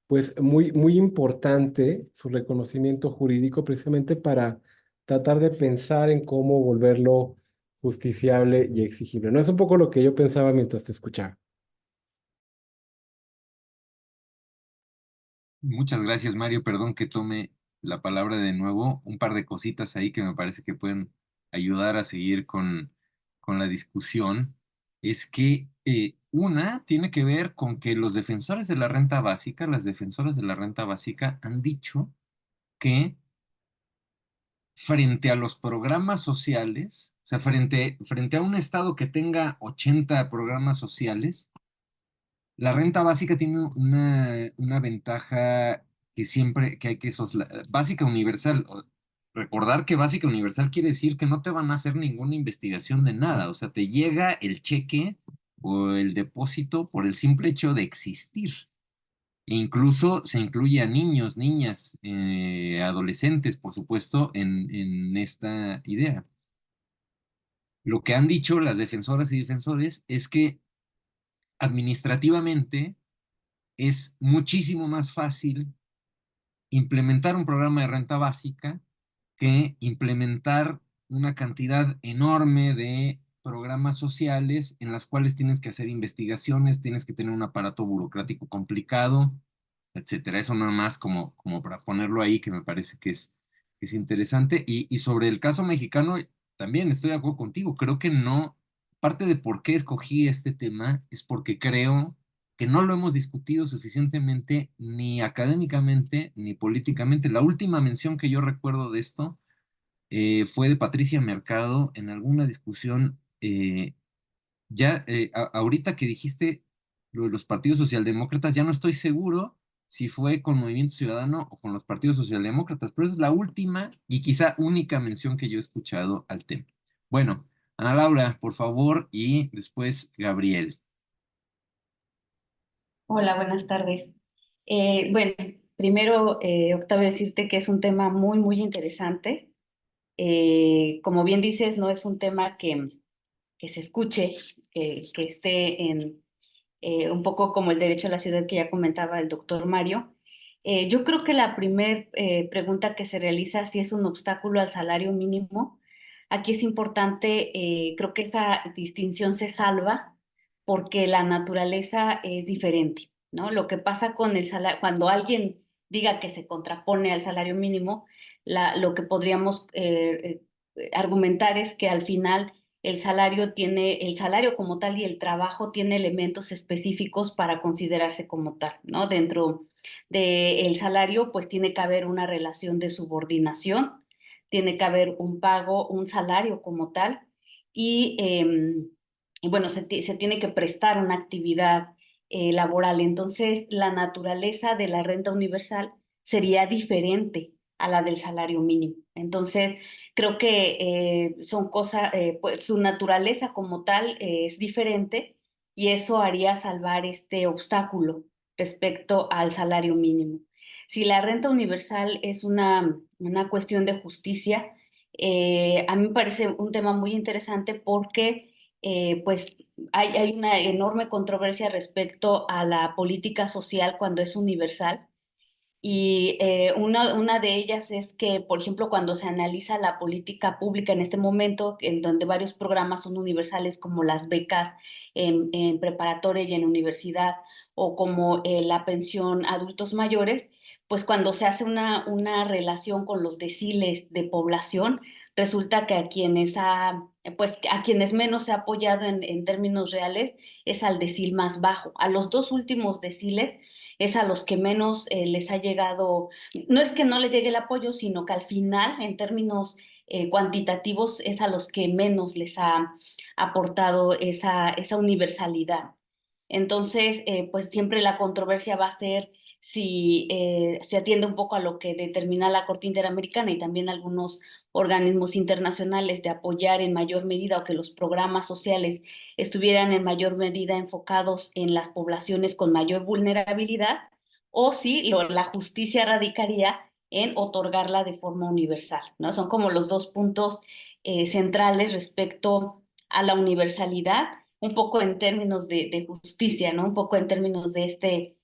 pues muy, muy importante su reconocimiento jurídico precisamente para tratar de pensar en cómo volverlo justiciable y exigible. No es un poco lo que yo pensaba mientras te escuchaba. Muchas gracias, Mario. Perdón que tome la palabra de nuevo. Un par de cositas ahí que me parece que pueden ayudar a seguir con la discusión. Es que una tiene que ver con que los defensores de la renta básica, las defensoras de la renta básica, han dicho que frente a los programas sociales, o sea, frente a un estado que tenga 80 programas sociales, la renta básica tiene una ventaja que siempre que hay que soslayar. Básica universal. Recordar que básica universal quiere decir que no te van a hacer ninguna investigación de nada. O sea, te llega el cheque o el depósito por el simple hecho de existir. E incluso se incluye a niños, niñas, adolescentes, por supuesto, en esta idea. Lo que han dicho las defensoras y defensores es que administrativamente es muchísimo más fácil implementar un programa de renta básica que implementar una cantidad enorme de programas sociales en las cuales tienes que hacer investigaciones, tienes que tener un aparato burocrático complicado, etcétera. Eso nada más como para ponerlo ahí, que me parece que es interesante. Y sobre el caso mexicano, también estoy de acuerdo contigo. Creo que no, parte de por qué escogí este tema es porque creo que no lo hemos discutido suficientemente ni académicamente ni políticamente. La última mención que yo recuerdo de esto fue de Patricia Mercado en alguna discusión. Ahorita que dijiste lo de los partidos socialdemócratas, ya no estoy seguro si fue con Movimiento Ciudadano o con los partidos socialdemócratas, pero esa es la última y quizá única mención que yo he escuchado al tema. Bueno, Ana Laura, por favor, y después Gabriel. Hola, buenas tardes. Bueno, primero, Octavio, decirte que es un tema muy, muy interesante. Como bien dices, no es un tema que se escuche, que esté en un poco como el derecho a la ciudad que ya comentaba el doctor Mario. Yo creo que la primer pregunta que se realiza si es un obstáculo al salario mínimo. Aquí es importante, creo que esa distinción se salva porque la naturaleza es diferente, ¿no? Lo que pasa con el salario, cuando alguien diga que se contrapone al salario mínimo, lo que podríamos argumentar es que al final el salario como tal y el trabajo tiene elementos específicos para considerarse como tal, ¿no? Dentro del salario, pues tiene que haber una relación de subordinación, tiene que haber un pago, un salario como tal, y, y bueno, se tiene que prestar una actividad laboral. Entonces, la naturaleza de la renta universal sería diferente a la del salario mínimo. Entonces, creo que son cosas, pues su naturaleza como tal es diferente y eso haría salvar este obstáculo respecto al salario mínimo. Si la renta universal es una cuestión de justicia, a mí me parece un tema muy interesante porque pues hay una enorme controversia respecto a la política social cuando es universal y una de ellas es que, por ejemplo, cuando se analiza la política pública en este momento, en donde varios programas son universales, como las becas en preparatoria y en universidad, o como la pensión a adultos mayores, pues cuando se hace una relación con los deciles de población, resulta que pues, a quienes menos se ha apoyado en términos reales es al decil más bajo. A los dos últimos deciles es a los que menos les ha llegado, no es que no les llegue el apoyo, sino que al final, en términos cuantitativos, es a los que menos les ha aportado esa universalidad. Entonces, pues siempre la controversia va a ser si se atiende un poco a lo que determina la Corte Interamericana y también algunos organismos internacionales de apoyar en mayor medida o que los programas sociales estuvieran en mayor medida enfocados en las poblaciones con mayor vulnerabilidad, o si la justicia radicaría en otorgarla de forma universal, ¿no? Son como los dos puntos centrales respecto a la universalidad, un poco en términos de justicia, ¿no? Un poco en términos de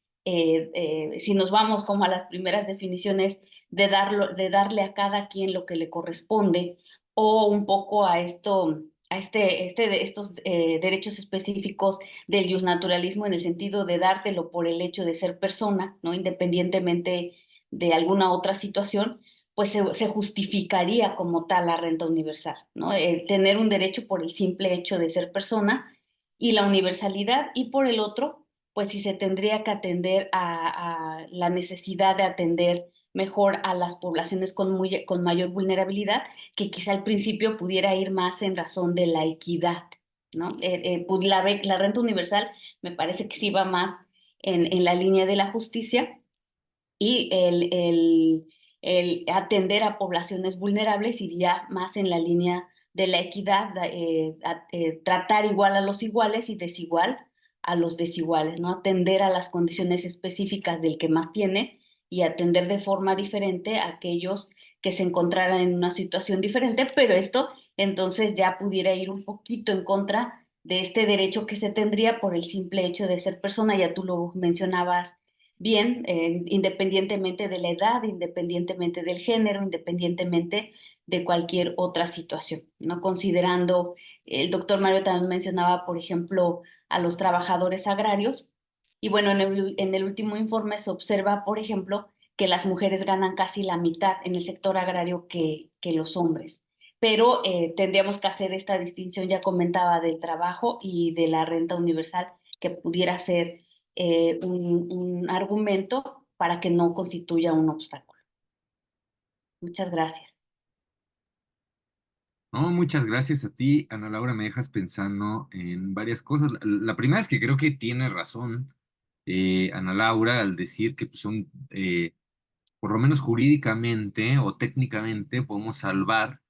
si nos vamos como a las primeras definiciones de darle a cada quien lo que le corresponde, o un poco a estos derechos específicos del justnaturalismo en el sentido de dártelo por el hecho de ser persona, ¿no? Independientemente de alguna otra situación, pues se justificaría como tal la renta universal, ¿no? Tener un derecho por el simple hecho de ser persona y la universalidad, y por el otro, pues si se tendría que atender a la necesidad de atender mejor a las poblaciones con mayor vulnerabilidad, que quizá al principio pudiera ir más en razón de la equidad, ¿no? Pues la renta universal me parece que sí va más en la línea de la justicia y el atender a poblaciones vulnerables iría más en la línea de la equidad, tratar igual a los iguales y desigual a los desiguales, ¿no? Atender a las condiciones específicas del que más tiene y atender de forma diferente a aquellos que se encontraran en una situación diferente, pero esto entonces ya pudiera ir un poquito en contra de este derecho que se tendría por el simple hecho de ser persona, ya tú lo mencionabas bien, independientemente de la edad, independientemente del género, independientemente de cualquier otra situación, ¿no? Considerando, el doctor Mario también mencionaba, por ejemplo, a los trabajadores agrarios, y bueno, en el último informe se observa, por ejemplo, que las mujeres ganan casi la mitad en el sector agrario que los hombres. Pero tendríamos que hacer esta distinción, ya comentaba, del trabajo y de la renta universal, que pudiera ser un argumento para que no constituya un obstáculo. Muchas gracias. No, muchas gracias a ti, Ana Laura. Me dejas pensando en varias cosas. La primera es que creo que tiene razón. Ana Laura, al decir que pues, son, por lo menos jurídicamente o técnicamente, podemos salvar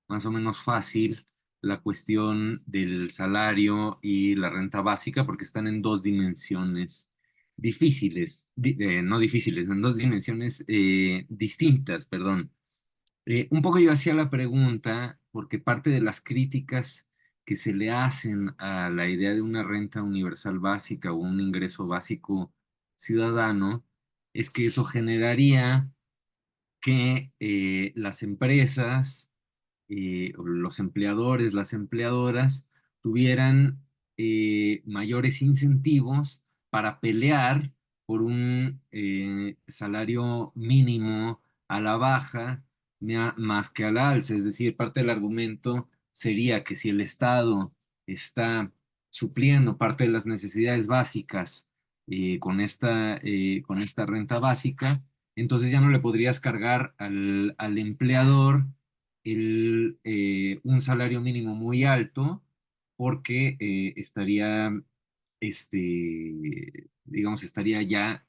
más o menos fácil la cuestión del salario y la renta básica porque están en dos dimensiones difíciles, no difíciles, en dos dimensiones distintas, perdón. Un poco yo hacía la pregunta porque parte de las críticas que se le hacen a la idea de una renta universal básica o un ingreso básico ciudadano es que eso generaría que las empresas, o los empleadores, las empleadoras, tuvieran mayores incentivos para pelear por un salario mínimo a la baja más que a la alza. Es decir, parte del argumento sería que si el Estado está supliendo parte de las necesidades básicas con esta renta básica, entonces ya no le podrías cargar al empleador un salario mínimo muy alto porque estaría, digamos, estaría ya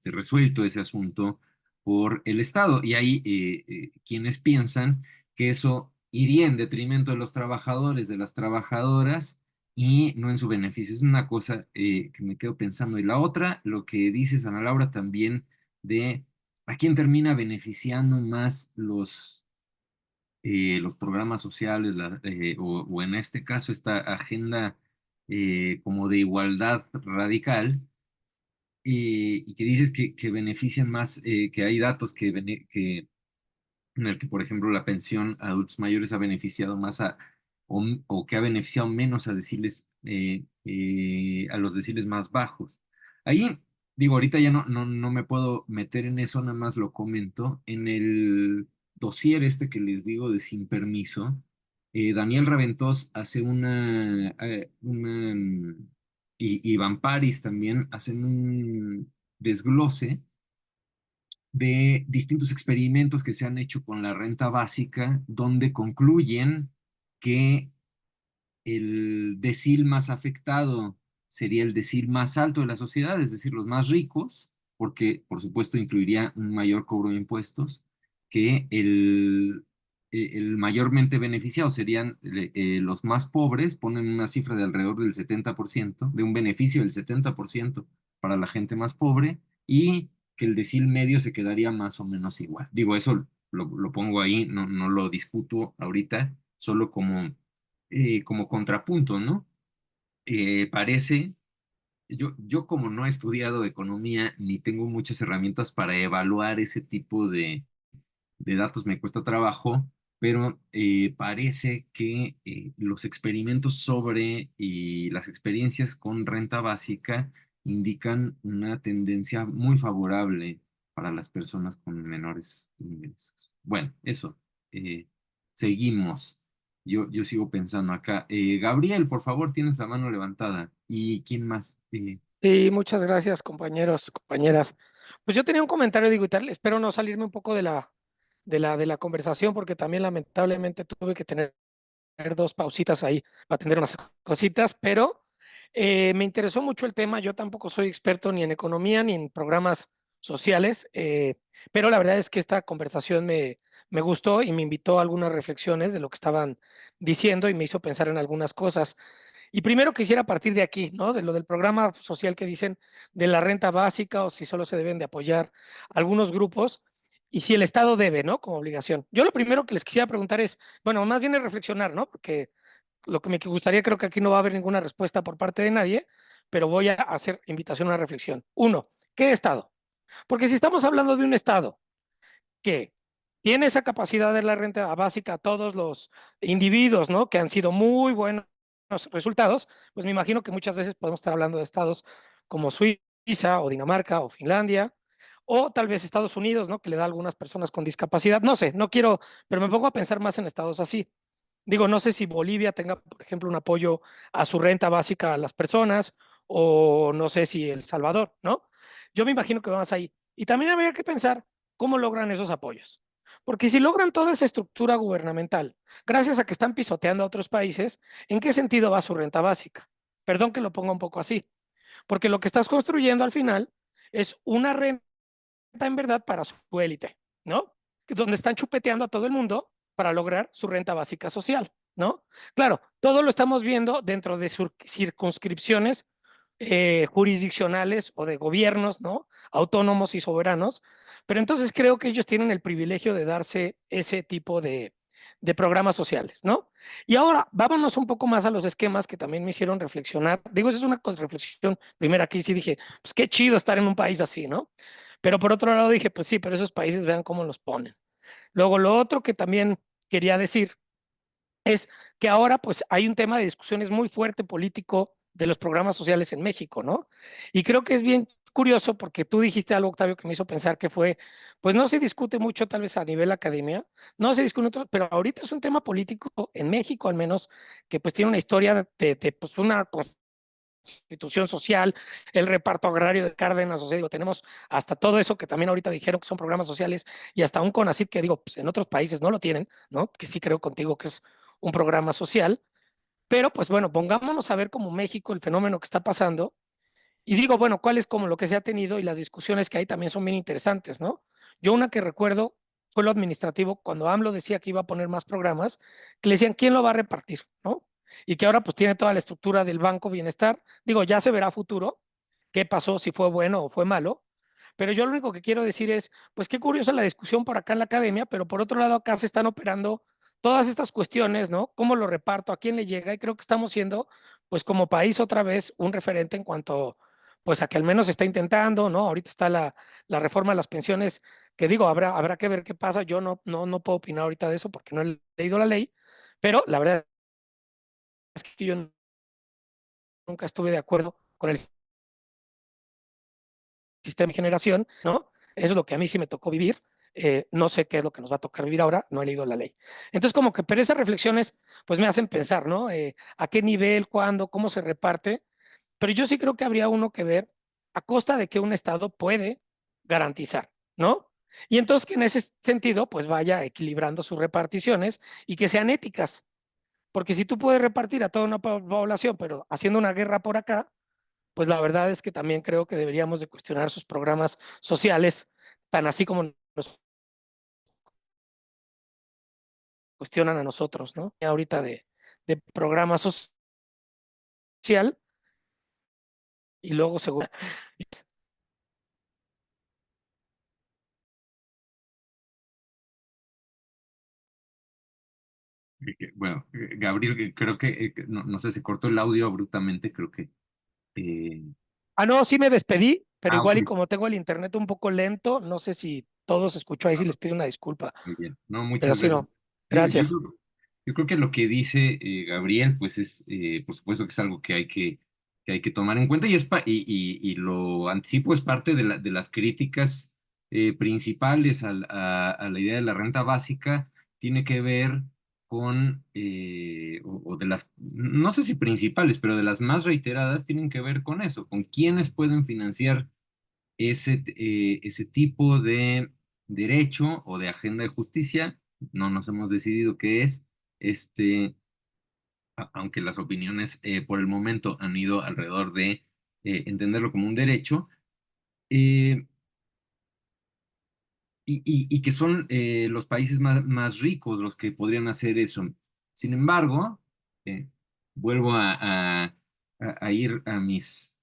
resuelto ese asunto por el Estado. Y hay quienes piensan que eso iría en detrimento de los trabajadores, de las trabajadoras, y no en su beneficio. Es una cosa que me quedo pensando. Y la otra, lo que dices, Ana Laura, también de a quién termina beneficiando más los programas sociales o en este caso esta agenda como de igualdad radical y que dices que benefician más, que hay datos que en el que, por ejemplo, la pensión a adultos mayores ha beneficiado más o que ha beneficiado menos a deciles, a los deciles más bajos. Ahí, digo, ahorita ya no me puedo meter en eso, nada más lo comento. En el dossier este que les digo de sin permiso, Daniel Raventós hace y Iván Paris también hacen un desglose de distintos experimentos que se han hecho con la renta básica, donde concluyen que el decil más afectado sería el decil más alto de la sociedad, es decir, los más ricos, porque por supuesto incluiría un mayor cobro de impuestos, que el mayormente beneficiado serían los más pobres, ponen una cifra de alrededor del 70%, de un beneficio del 70% para la gente más pobre, y que el decil medio se quedaría más o menos igual. Digo, eso lo pongo ahí, no lo discuto ahorita, solo como contrapunto, ¿no? Parece, yo como no he estudiado economía ni tengo muchas herramientas para evaluar ese tipo de datos, me cuesta trabajo, pero parece que los experimentos sobre y las experiencias con renta básica indican una tendencia muy favorable para las personas con menores ingresos. Bueno, eso. eh, Seguimos. Yo sigo pensando acá. Gabriel, por favor, tienes la mano levantada. ¿Y quién más? Sí, muchas gracias, compañeros, compañeras. Pues yo tenía un comentario, digo, y tal, espero no salirme un poco de la conversación, porque también lamentablemente tuve que tener dos pausitas ahí para atender unas cositas, pero me interesó mucho el tema. Yo tampoco soy experto ni en economía ni en programas sociales, pero la verdad es que esta conversación me gustó y me invitó a algunas reflexiones de lo que estaban diciendo y me hizo pensar en algunas cosas. Y primero quisiera partir de aquí, ¿no? De lo del programa social que dicen de la renta básica o si solo se deben de apoyar algunos grupos y si el Estado debe, ¿no? Como obligación. Yo lo primero que les quisiera preguntar es, bueno, más bien es reflexionar, ¿no? Porque lo que me gustaría, creo que aquí no va a haber ninguna respuesta por parte de nadie, pero voy a hacer invitación a una reflexión. Uno, ¿qué Estado? Porque si estamos hablando de un Estado que tiene esa capacidad de la renta básica a todos los individuos, ¿no? Que han sido muy buenos resultados, pues me imagino que muchas veces podemos estar hablando de estados como Suiza o Dinamarca o Finlandia, o tal vez Estados Unidos, ¿no? Que le da a algunas personas con discapacidad. No sé, no quiero, pero me pongo a pensar más en estados así. Digo, no sé si Bolivia tenga, por ejemplo, un apoyo a su renta básica a las personas, o no sé si El Salvador, ¿no? Yo me imagino que vamos ahí. Y también habría que pensar cómo logran esos apoyos. Porque si logran toda esa estructura gubernamental, gracias a que están pisoteando a otros países, ¿en qué sentido va su renta básica? Perdón que lo ponga un poco así. porque lo que estás construyendo al final es una renta en verdad para su élite, ¿no? Donde están chupeteando a todo el mundo para lograr su renta básica social, ¿no? Claro, todo lo estamos viendo dentro de circunscripciones jurisdiccionales o de gobiernos, ¿no? Autónomos y soberanos, pero entonces creo que ellos tienen el privilegio de darse ese tipo de programas sociales, ¿no? Y ahora vámonos un poco más a los esquemas que también me hicieron reflexionar. Digo, esa es una reflexión primera aquí, sí dije, pues qué chido estar en un país así, ¿no? Pero por otro lado dije, pues sí, pero esos países vean cómo los ponen. Luego, lo otro que también quería decir es que ahora pues hay un tema de discusiones muy fuerte político de los programas sociales en México, ¿no? Y creo que es bien curioso porque tú dijiste algo, Octavio, que me hizo pensar que fue, pues no se discute mucho tal vez a nivel academia, no se discute, pero ahorita es un tema político en México al menos, que pues tiene una historia de pues una constitución social, el reparto agrario de Cárdenas, o sea, digo, tenemos hasta todo eso que también ahorita dijeron que son programas sociales y hasta un CONACYT que digo, pues en otros países no lo tienen, ¿no? Que sí creo contigo que es un programa social, pero pues bueno, pongámonos a ver como México el fenómeno que está pasando y digo, bueno, cuál es como lo que se ha tenido y las discusiones que hay también son bien interesantes, ¿no? Yo una que recuerdo fue lo administrativo, cuando AMLO decía que iba a poner más programas, que le decían, ¿quién lo va a repartir? ¿No? Y que ahora pues tiene toda la estructura del Banco Bienestar. Digo, ya se verá a futuro qué pasó, si fue bueno o fue malo, pero yo lo único que quiero decir es, pues qué curiosa la discusión por acá en la academia, pero por otro lado acá se están operando todas estas cuestiones, ¿no? ¿Cómo lo reparto? ¿A quién le llega? Y creo que estamos siendo, pues como país otra vez, un referente en cuanto pues a que al menos se está intentando, ¿no? Ahorita está la reforma de las pensiones, que digo, habrá que ver qué pasa. Yo no puedo opinar ahorita de eso porque no he leído la ley, pero la verdad es que yo nunca estuve de acuerdo con el sistema de generación, ¿no? Eso es lo que a mí sí me tocó vivir. No sé qué es lo que nos va a tocar vivir ahora, no he leído la ley. Entonces, como que, pero esas reflexiones, pues me hacen pensar, ¿no? ¿A qué nivel, cuándo, cómo se reparte? Pero yo sí creo que habría uno que ver a costa de que un Estado puede garantizar, ¿no? Y entonces que en ese sentido, pues vaya equilibrando sus reparticiones y que sean éticas. Porque si tú puedes repartir a toda una población, pero haciendo una guerra por acá, pues la verdad es que también creo que deberíamos de cuestionar sus programas sociales, tan así como nos cuestionan a nosotros, ¿no? Ahorita de programa social y luego seguro. Bueno, Gabriel, creo que, no, no sé, se cortó el audio abruptamente, creo que... eh, Ah, no, sí me despedí, pero ok, igual y como tengo el internet un poco lento, no sé si todo se escuchó ahí, sí les pido una disculpa, muy bien. No, pero muchas sí gracias. no. Yo Gracias. yo creo que lo que dice Gabriel, pues es, por supuesto que es algo que hay que tomar en cuenta y, y lo anticipo, es parte de, de las críticas principales a la idea de la renta básica, tiene que ver con, o de las, no sé si principales, pero de las más reiteradas, tienen que ver con eso, con quiénes pueden financiar ese tipo de derecho o de agenda de justicia. No nos hemos decidido qué es, este, aunque las opiniones por el momento han ido alrededor de entenderlo como un derecho, eh, y que son los países más ricos los que podrían hacer eso. Sin embargo, eh, vuelvo a ir a mis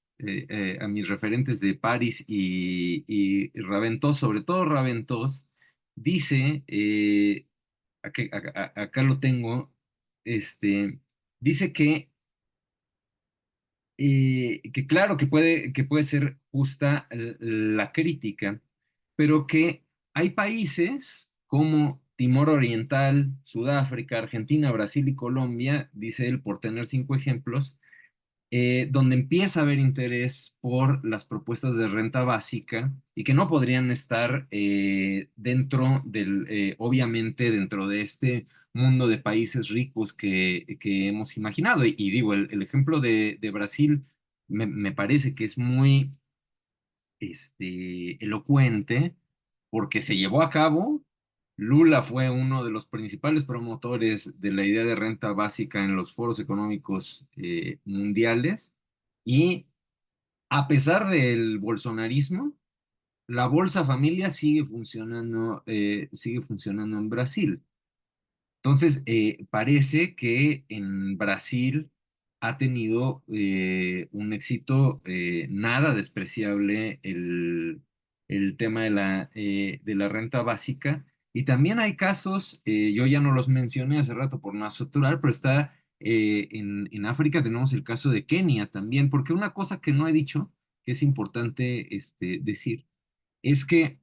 referentes de París y Raventós, sobre todo Raventós, dice, acá lo tengo, dice que claro que puede ser justa la crítica, pero que hay países como Timor Oriental, Sudáfrica, Argentina, Brasil y Colombia, dice él, por tener cinco ejemplos, donde empieza a haber interés por las propuestas de renta básica y que no podrían estar dentro obviamente dentro de este mundo de países ricos que hemos imaginado. Y digo, el ejemplo de Brasil me parece que es muy elocuente porque se llevó a cabo. Lula fue uno de los principales promotores de la idea de renta básica en los foros económicos mundiales y a pesar del bolsonarismo, la Bolsa Familia sigue funcionando en Brasil. Entonces, parece que en Brasil ha tenido un éxito nada despreciable el tema de la renta básica. Y también hay casos, yo ya no los mencioné hace rato por no natural, pero está en África tenemos el caso de Kenia también, porque una cosa que no he dicho, que es importante decir, es que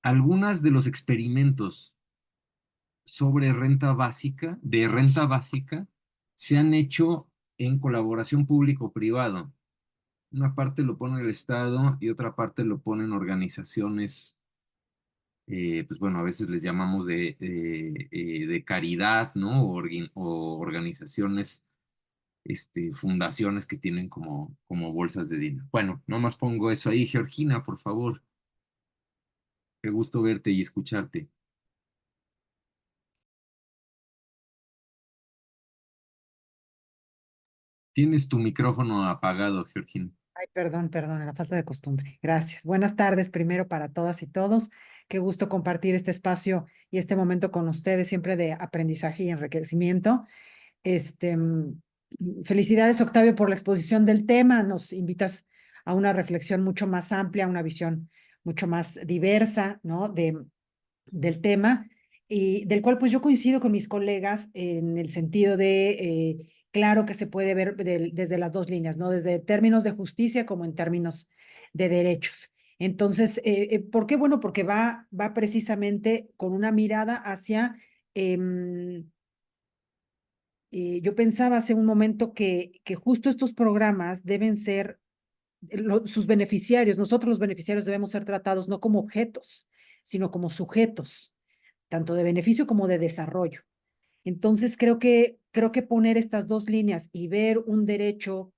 algunas de los experimentos de renta básica, se han hecho en colaboración público-privado. Una parte lo pone el Estado y otra parte lo ponen organizaciones, pues bueno, a veces les llamamos de caridad, ¿no? O organizaciones, fundaciones que tienen como bolsas de dinero. Bueno, nomás pongo eso ahí. Georgina, por favor. Qué gusto verte y escucharte. Tienes tu micrófono apagado, Georgina. Ay, perdón, la falta de costumbre. Gracias. Buenas tardes primero para todas y todos. Qué gusto compartir este espacio y este momento con ustedes, siempre de aprendizaje y enriquecimiento. Felicidades, Octavio, por la exposición del tema. Nos invitas a una reflexión mucho más amplia, a una visión mucho más diversa, ¿no? Del tema, y del cual pues yo coincido con mis colegas en el sentido de, claro que se puede ver desde las dos líneas, ¿no? Desde términos de justicia como en términos de derechos. Entonces, ¿por qué? Bueno, porque va precisamente con una mirada hacia, yo pensaba hace un momento que justo estos programas deben ser, sus beneficiarios, nosotros los beneficiarios debemos ser tratados no como objetos, sino como sujetos tanto de beneficio como de desarrollo. Entonces, creo que poner estas dos líneas y ver un derecho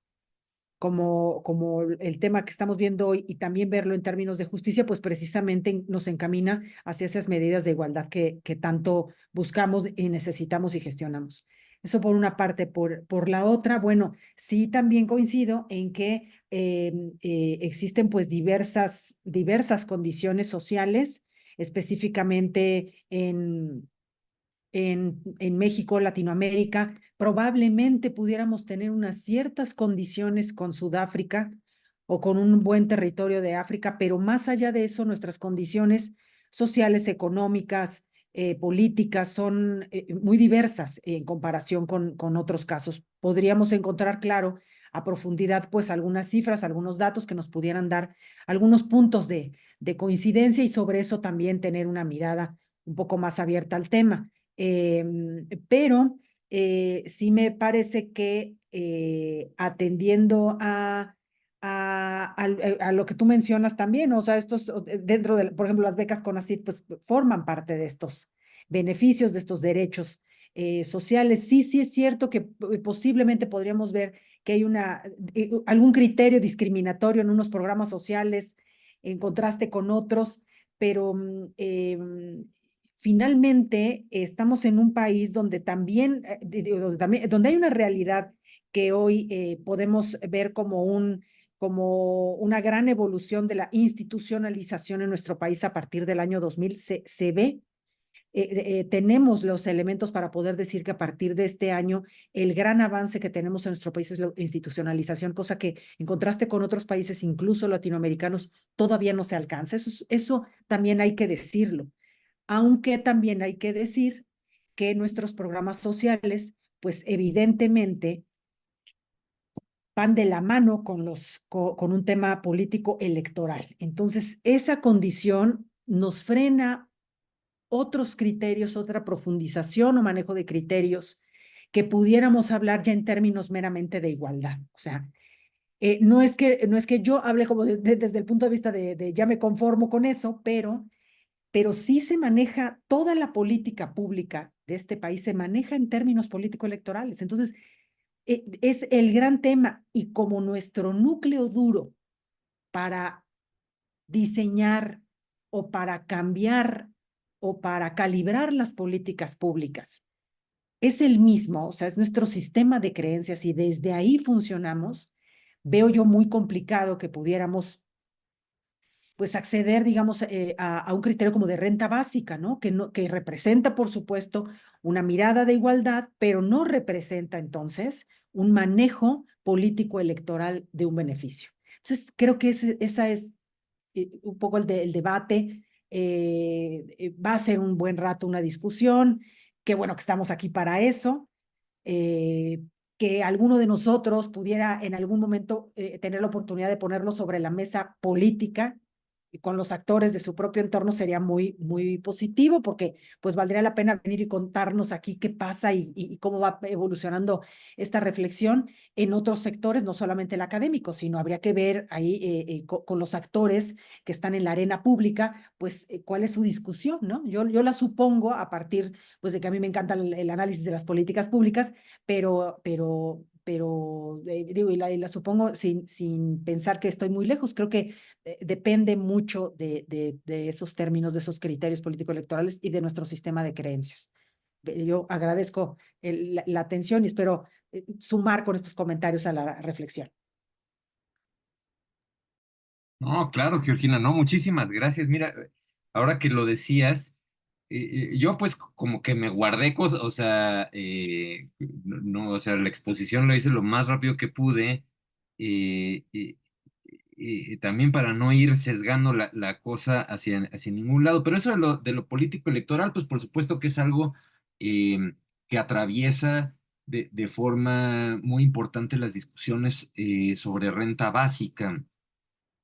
como el tema que estamos viendo hoy y también verlo en términos de justicia, pues precisamente nos encamina hacia esas medidas de igualdad que tanto buscamos y necesitamos y gestionamos. Eso por una parte. Por la otra, bueno, sí también coincido en que existen pues diversas condiciones sociales, específicamente en México, Latinoamérica, probablemente pudiéramos tener unas ciertas condiciones con Sudáfrica o con un buen territorio de África, pero más allá de eso, nuestras condiciones sociales, económicas, políticas son muy diversas en comparación con otros casos. Podríamos encontrar, claro, a profundidad, pues algunas cifras, algunos datos que nos pudieran dar algunos puntos de coincidencia y sobre eso también tener una mirada un poco más abierta al tema. Pero sí me parece que atendiendo a lo que tú mencionas también, o sea, estos dentro de, por ejemplo, las becas CONACYT, pues forman parte de estos beneficios, de estos derechos sociales. Sí es cierto que posiblemente podríamos ver que hay algún criterio discriminatorio en unos programas sociales en contraste con otros, pero finalmente estamos en un país donde también, donde hay una realidad que hoy podemos ver como una gran evolución de la institucionalización en nuestro país a partir del año 2000. Se ve, tenemos los elementos para poder decir que a partir de este año el gran avance que tenemos en nuestro país es la institucionalización, cosa que en contraste con otros países, incluso latinoamericanos, todavía no se alcanza. Eso también hay que decirlo. Aunque también hay que decir que nuestros programas sociales, pues evidentemente van de la mano con un tema político electoral. Entonces, esa condición nos frena otros criterios, otra profundización o manejo de criterios que pudiéramos hablar ya en términos meramente de igualdad. O sea, no es que yo hable como desde el punto de vista de ya me conformo con eso, pero sí se maneja toda la política pública de este país, se maneja en términos político-electorales. Entonces, es el gran tema y como nuestro núcleo duro para diseñar o para cambiar o para calibrar las políticas públicas es el mismo, o sea, es nuestro sistema de creencias y desde ahí funcionamos, veo yo muy complicado que pudiéramos pues acceder, digamos, a un criterio como de renta básica, ¿no? Que representa, por supuesto, una mirada de igualdad, pero no representa entonces un manejo político electoral de un beneficio. Entonces, creo que esa es un poco el debate. Va a ser un buen rato una discusión. Qué bueno que estamos aquí para eso. eh, que alguno de nosotros pudiera en algún momento tener la oportunidad de ponerlo sobre la mesa política y con los actores de su propio entorno sería muy, muy positivo porque pues valdría la pena venir y contarnos aquí qué pasa y cómo va evolucionando esta reflexión en otros sectores, no solamente el académico, sino habría que ver ahí con los actores que están en la arena pública, pues cuál es su discusión, ¿no? Yo la supongo a partir pues de que a mí me encanta el análisis de las políticas públicas, pero digo, y la supongo sin pensar que estoy muy lejos. Creo que depende mucho de esos términos, de esos criterios político-electorales y de nuestro sistema de creencias. Yo agradezco la atención y espero sumar con estos comentarios a la reflexión. No, claro, Georgina, no, muchísimas gracias. Mira, ahora que lo decías, yo pues como que me guardé cosas, o sea, no, o sea, la exposición lo hice lo más rápido que pude, eh, y, y también para no ir sesgando la cosa hacia ningún lado. Pero eso de lo político electoral, pues por supuesto que es algo que atraviesa de forma muy importante las discusiones sobre renta básica.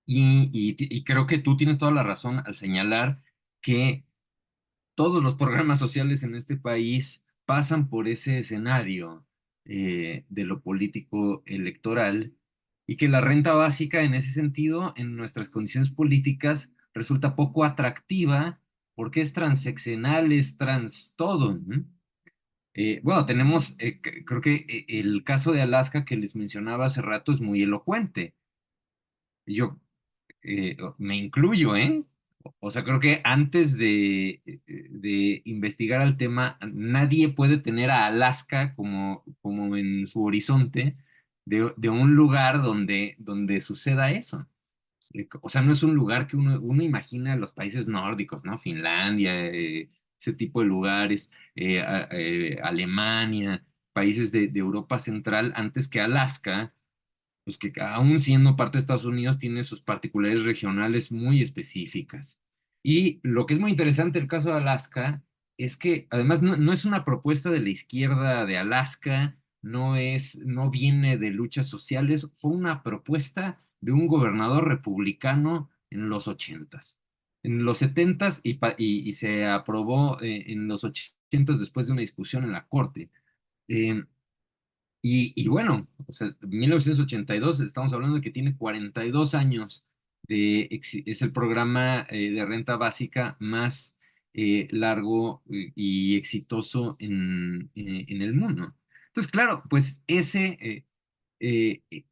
Y creo que tú tienes toda la razón al señalar que todos los programas sociales en este país pasan por ese escenario de lo político electoral y que la renta básica en ese sentido, en nuestras condiciones políticas, resulta poco atractiva porque es transeccional, es trans todo, ¿no? Bueno, tenemos, creo que el caso de Alaska que les mencionaba hace rato es muy elocuente. Yo me incluyo, ¿eh? O sea, creo que antes de investigar el tema, nadie puede tener a Alaska como en su horizonte de un lugar donde suceda eso. O sea, no es un lugar que uno imagina los países nórdicos, ¿no? Finlandia, ese tipo de lugares, Alemania, países de Europa Central, antes que Alaska pues que aún siendo parte de Estados Unidos tiene sus particularidades regionales muy específicas. Y lo que es muy interesante el caso de Alaska es que además no es una propuesta de la izquierda de Alaska, no viene de luchas sociales, fue una propuesta de un gobernador republicano en los ochentas. En los setentas y se aprobó en los ochentas después de una discusión en la corte. Eh, y bueno, o sea, 1982, estamos hablando de que tiene 42 años es el programa de renta básica más largo y exitoso en el mundo. Entonces, claro, pues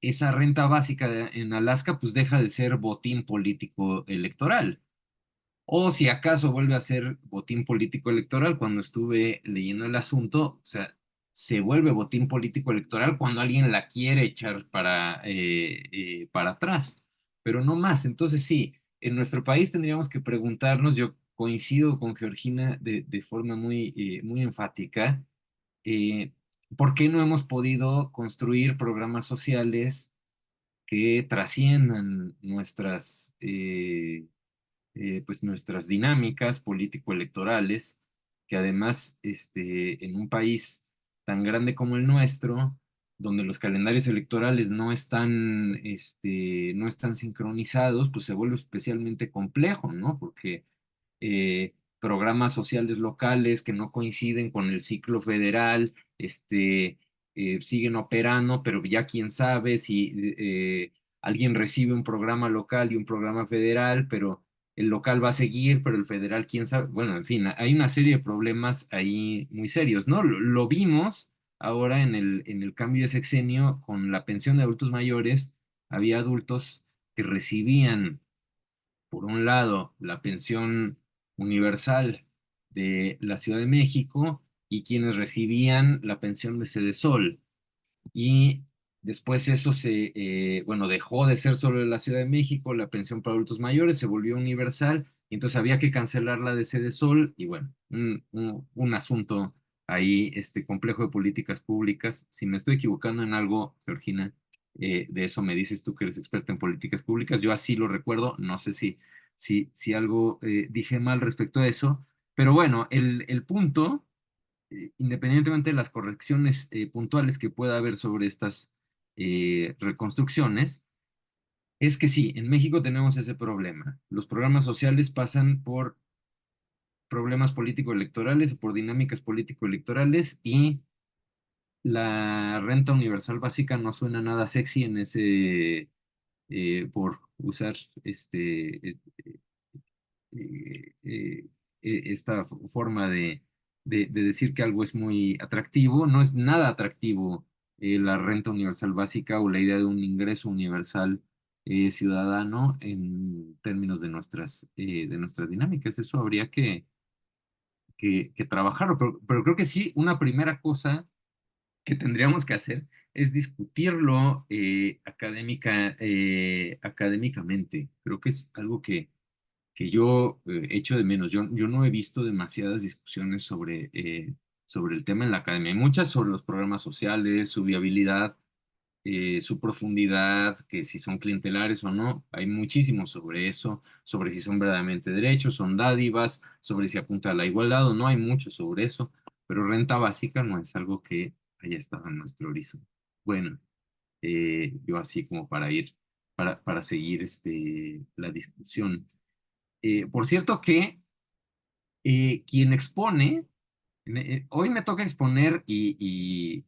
esa renta básica en Alaska pues deja de ser botín político electoral. O si acaso vuelve a ser botín político electoral, cuando estuve leyendo el asunto, o sea, se vuelve botín político electoral cuando alguien la quiere echar para atrás, pero no más. Entonces sí, en nuestro país tendríamos que preguntarnos, yo coincido con Georgina de forma muy enfática, eh, ¿por qué no hemos podido construir programas sociales que trasciendan pues nuestras dinámicas político-electorales, que además en un país tan grande como el nuestro, donde los calendarios electorales no están sincronizados, pues se vuelve especialmente complejo, ¿no? Porque programas sociales locales que no coinciden con el ciclo federal, siguen operando, pero ya quién sabe si alguien recibe un programa local y un programa federal, pero el local va a seguir, pero el federal, quién sabe. Bueno, en fin, hay una serie de problemas ahí muy serios, ¿no? Lo vimos ahora en el cambio de sexenio con la pensión de adultos mayores. Había adultos que recibían, por un lado, la pensión universal de la Ciudad de México y quienes recibían la pensión de Sedesol. Y Después eso bueno, dejó de ser solo de la Ciudad de México, la pensión para adultos mayores se volvió universal y entonces había que cancelar la de Sede Sol y bueno, un asunto ahí, complejo de políticas públicas. Si me estoy equivocando en algo, Georgina, de eso me dices tú que eres experta en políticas públicas, yo así lo recuerdo, no sé si algo dije mal respecto a eso, pero bueno, el punto independientemente de las correcciones puntuales que pueda haber sobre estas reconstrucciones, es que sí, en México tenemos ese problema. Los programas sociales pasan por problemas político-electorales, por dinámicas político-electorales y la renta universal básica no suena nada sexy en por usar esta forma de decir que algo es muy atractivo. No es nada atractivo la renta universal básica o la idea de un ingreso universal ciudadano en términos de nuestras dinámicas. Eso habría que trabajarlo, pero creo que sí, una primera cosa que tendríamos que hacer es discutirlo académicamente. Creo que es algo que yo echo de menos. Yo no he visto demasiadas discusiones sobre el tema en la academia. Hay muchas sobre los programas sociales, su viabilidad, su profundidad, que si son clientelares o no. Hay muchísimo sobre eso, sobre si son verdaderamente derechos, son dádivas, sobre si apunta a la igualdad o no. Hay mucho sobre eso, pero renta básica no es algo que haya estado en nuestro horizonte. Bueno, yo así como para seguir la discusión. Por cierto que quien expone, hoy me toca exponer y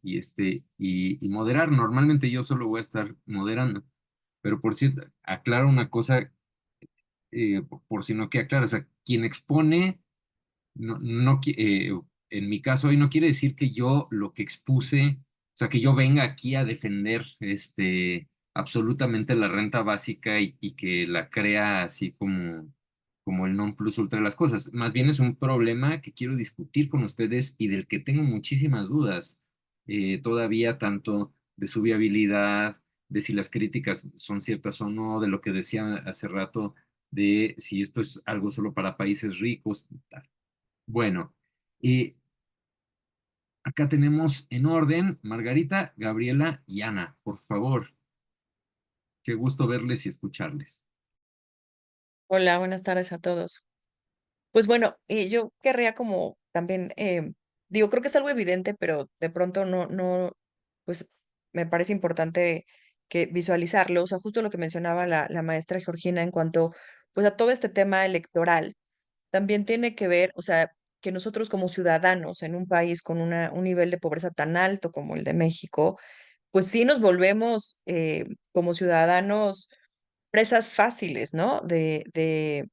moderar. Normalmente yo solo voy a estar moderando, pero por cierto, aclaro una cosa, por si no queda claro, o sea, quien expone en mi caso hoy no quiere decir que yo lo que expuse, o sea, que yo venga aquí a defender absolutamente la renta básica y que la crea así como el non plus ultra de las cosas. Más bien es un problema que quiero discutir con ustedes y del que tengo muchísimas dudas todavía, tanto de su viabilidad, de si las críticas son ciertas o no, de lo que decía hace rato, de si esto es algo solo para países ricos. Bueno, y acá tenemos en orden Margarita, Gabriela y Ana. Por favor, qué gusto verles y escucharles. Hola, buenas tardes a todos. Pues bueno, yo querría como también, digo, creo que es algo evidente, pero de pronto pues me parece importante que visualizarlo. O sea, justo lo que mencionaba la maestra Georgina en cuanto, pues a todo este tema electoral, también tiene que ver, o sea, que nosotros como ciudadanos en un país con un nivel de pobreza tan alto como el de México, pues sí nos volvemos como ciudadanos presas fáciles, ¿no? De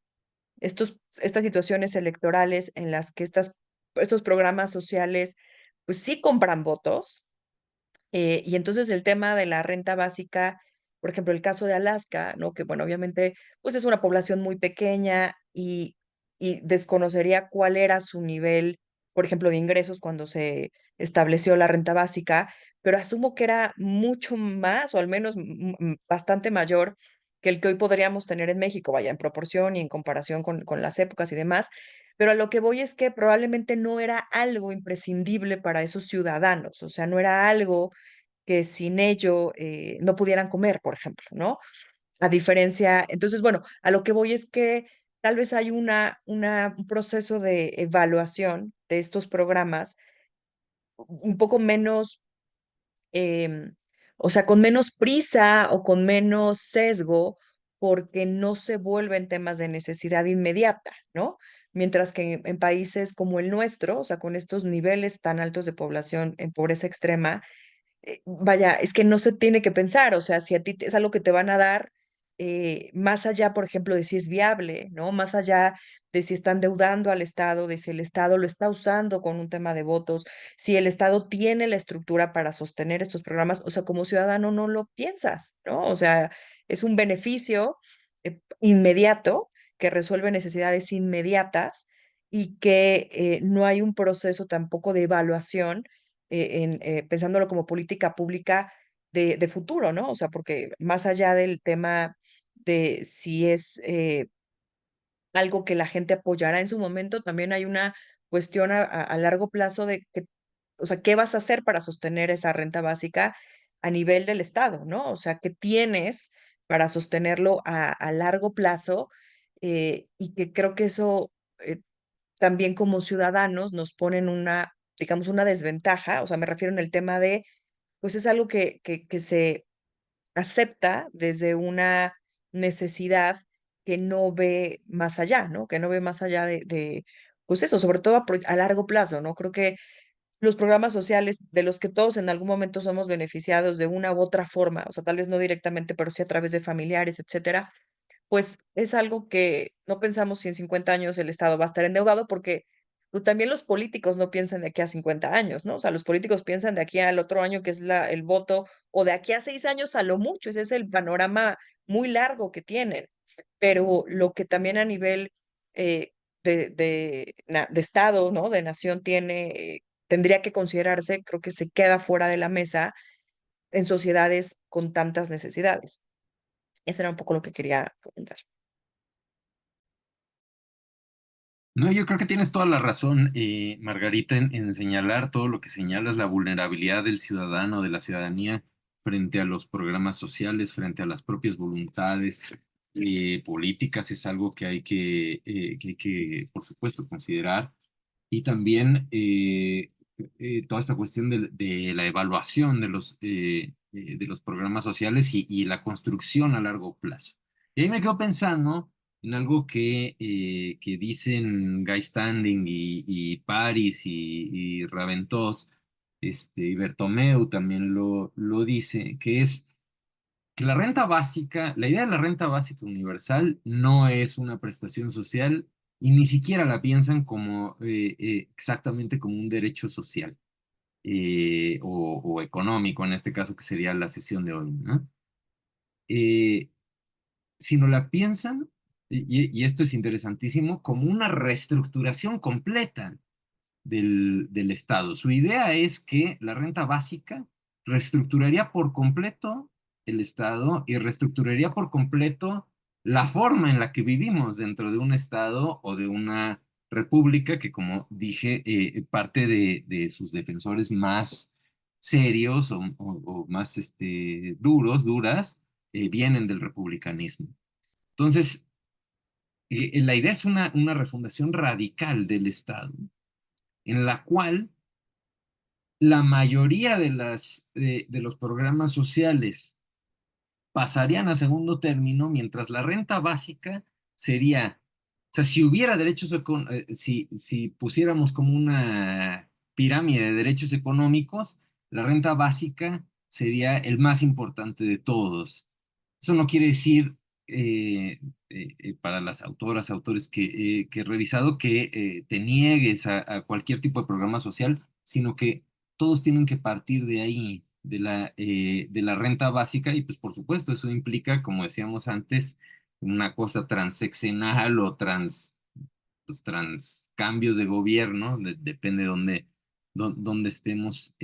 estas situaciones electorales en las que estos programas sociales, pues sí compran votos. Y entonces el tema de la renta básica, por ejemplo, el caso de Alaska, ¿no? Que bueno, obviamente, pues es una población muy pequeña y desconocería cuál era su nivel, por ejemplo, de ingresos cuando se estableció la renta básica, pero asumo que era mucho más, o al menos bastante mayor que el que hoy podríamos tener en México, vaya, en proporción y en comparación con las épocas y demás. Pero a lo que voy es que probablemente no era algo imprescindible para esos ciudadanos, o sea, no era algo que sin ello no pudieran comer, por ejemplo, ¿no? A diferencia, entonces, bueno, a lo que voy es que tal vez hay un proceso de evaluación de estos programas un poco menos, em, o sea, con menos prisa o con menos sesgo, porque no se vuelven temas de necesidad inmediata, ¿no? Mientras que en países como el nuestro, o sea, con estos niveles tan altos de población en pobreza extrema, vaya, es que no se tiene que pensar, o sea, si a ti es algo que te van a dar, más allá, por ejemplo, de si es viable, ¿no? Más allá de si están deudando al Estado, de si el Estado lo está usando con un tema de votos, si el Estado tiene la estructura para sostener estos programas, o sea, como ciudadano no lo piensas, ¿no? O sea, es un beneficio inmediato que resuelve necesidades inmediatas y que no hay un proceso tampoco de evaluación pensándolo como política pública, de futuro, ¿no? O sea, porque más allá del tema de si es algo que la gente apoyará en su momento, también hay una cuestión a largo plazo de que, o sea, ¿qué vas a hacer para sostener esa renta básica a nivel del Estado, ¿no? O sea, ¿qué tienes para sostenerlo a largo plazo? Y que creo que eso también como ciudadanos nos pone en una, digamos, una desventaja, o sea, me refiero en el tema de, pues es algo que se acepta desde una necesidad que no ve más allá, ¿no? Que no ve más allá pues eso, sobre todo a largo plazo, ¿no? Creo que los programas sociales de los que todos en algún momento somos beneficiados de una u otra forma, o sea, tal vez no directamente, pero sí a través de familiares, etcétera, pues es algo que no pensamos si en 50 años el Estado va a estar endeudado porque pues, también los políticos no piensan de aquí a 50 años, ¿no? O sea, los políticos piensan de aquí al otro año que es el voto o de aquí a 6 años a lo mucho, ese es el panorama muy largo que tienen. Pero lo que también a nivel de Estado, ¿no? De nación tendría que considerarse, creo que se queda fuera de la mesa en sociedades con tantas necesidades. Eso era un poco lo que quería comentar. No, yo creo que tienes toda la razón, Margarita, en señalar todo lo que señalas, la vulnerabilidad del ciudadano, de la ciudadanía frente a los programas sociales, frente a las propias voluntades políticas, es algo que, por supuesto, considerar. Y también toda esta cuestión de la evaluación de los programas sociales y la construcción a largo plazo. Y ahí me quedo pensando en algo que dicen Guy Standing y Paris y Raventós, y Bertomeu también lo dice, que es que la renta básica, la idea de la renta básica universal no es una prestación social y ni siquiera la piensan como exactamente como un derecho social o económico, en este caso que sería la sesión de hoy, ¿no? Eh, Sino la piensan, y esto es interesantísimo, como una reestructuración completa del Estado. Su idea es que la renta básica reestructuraría por completo el Estado y reestructuraría por completo la forma en la que vivimos dentro de un Estado o de una república que, como dije, parte de sus defensores más serios o más duras, vienen del republicanismo. Entonces, la idea es una refundación radical del Estado, en la cual la mayoría de los programas sociales pasarían a segundo término, mientras la renta básica sería, o sea, si hubiera si pusiéramos como una pirámide de derechos económicos, la renta básica sería el más importante de todos. Eso no quiere decir, para las autoras, autores que he revisado, que te niegues a cualquier tipo de programa social, sino que todos tienen que partir de ahí, de la renta básica, y pues por supuesto eso implica, como decíamos antes, una cosa transeccional o trans cambios de gobierno, depende de dónde estemos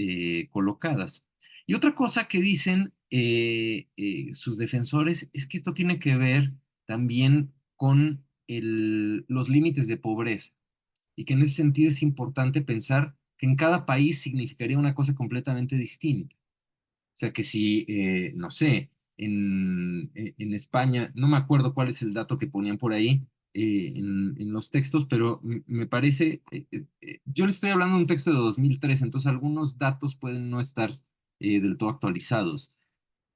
colocadas. Y otra cosa que dicen sus defensores es que esto tiene que ver también con los límites de pobreza y que en ese sentido es importante pensar que en cada país significaría una cosa completamente distinta. O sea que si, no sé, en España, no me acuerdo cuál es el dato que ponían por ahí en los textos, pero me parece, yo les estoy hablando de un texto de 2003, entonces algunos datos pueden no estar del todo actualizados,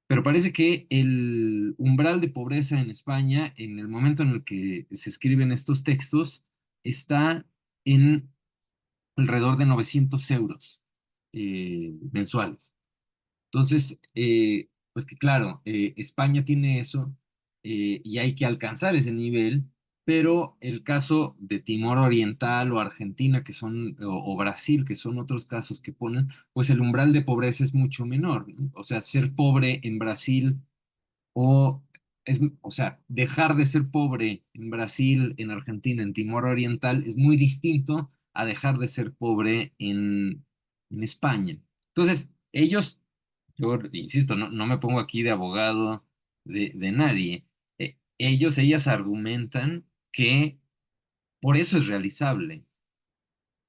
pero parece que el umbral de pobreza en España, en el momento en el que se escriben estos textos, está en alrededor de 900 euros mensuales. Entonces, pues que claro, España tiene eso y hay que alcanzar ese nivel, pero el caso de Timor Oriental o Argentina, o Brasil, que son otros casos que ponen, pues el umbral de pobreza es mucho menor, ¿no? O sea, ser pobre en Brasil o sea, dejar de ser pobre en Brasil, en Argentina, en Timor Oriental es muy distinto a dejar de ser pobre en España. Entonces, ellos yo insisto, no me pongo aquí de abogado de nadie. Ellas argumentan que por eso es realizable,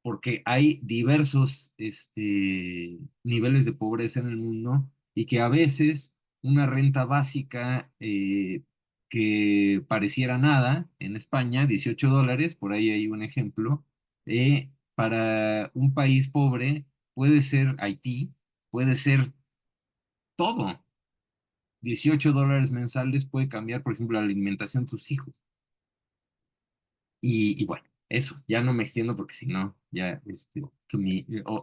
porque hay diversos niveles de pobreza en el mundo y que a veces una renta básica que pareciera nada en España, $18, por ahí hay un ejemplo, para un país pobre puede ser Haití, puede ser todo. $18 mensuales puede cambiar, por ejemplo, la alimentación de tus hijos. Y bueno, eso, ya no me extiendo porque si no, ya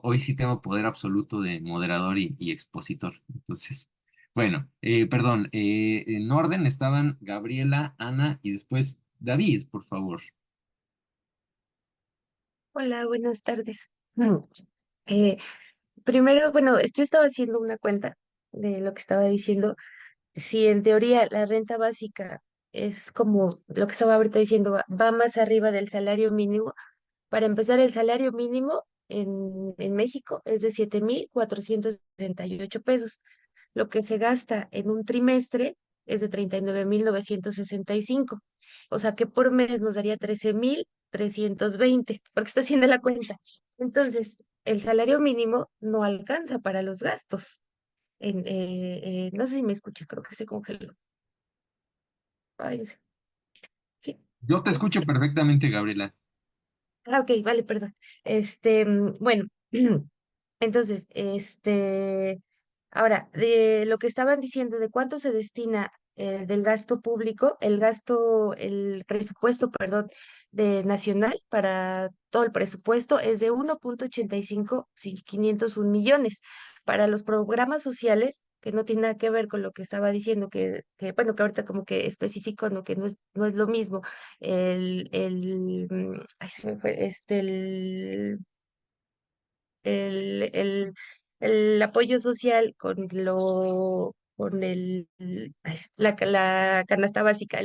hoy sí tengo poder absoluto de moderador y expositor. Entonces, bueno, perdón, en orden estaban Gabriela, Ana y después David, por favor. Hola, buenas tardes. Eh, Primero, bueno, yo estaba haciendo una cuenta de lo que estaba diciendo. Si en teoría la renta básica es como lo que estaba ahorita diciendo, va más arriba del salario mínimo. Para empezar, el salario mínimo en México es de 7,468 pesos. Lo que se gasta en un trimestre es de 39,965. O sea que por mes nos daría 13,320, porque estoy haciendo la cuenta. Entonces, el salario mínimo no alcanza para los gastos. No sé si me escucha, creo que se congeló. Ay, no sé. Sí. Yo te escucho perfectamente, Gabriela. Ok, vale, perdón. Bueno, entonces, ahora, de lo que estaban diciendo, de cuánto se destina del gasto público, el presupuesto, perdón, de nacional para todo el presupuesto es de 1,85, sí, 501 millones. Para los programas sociales, que no tiene nada que ver con lo que estaba diciendo, bueno, que ahorita como que específico, no, que no es lo mismo. Ay, se me fue, el, el, el apoyo social con la canasta básica,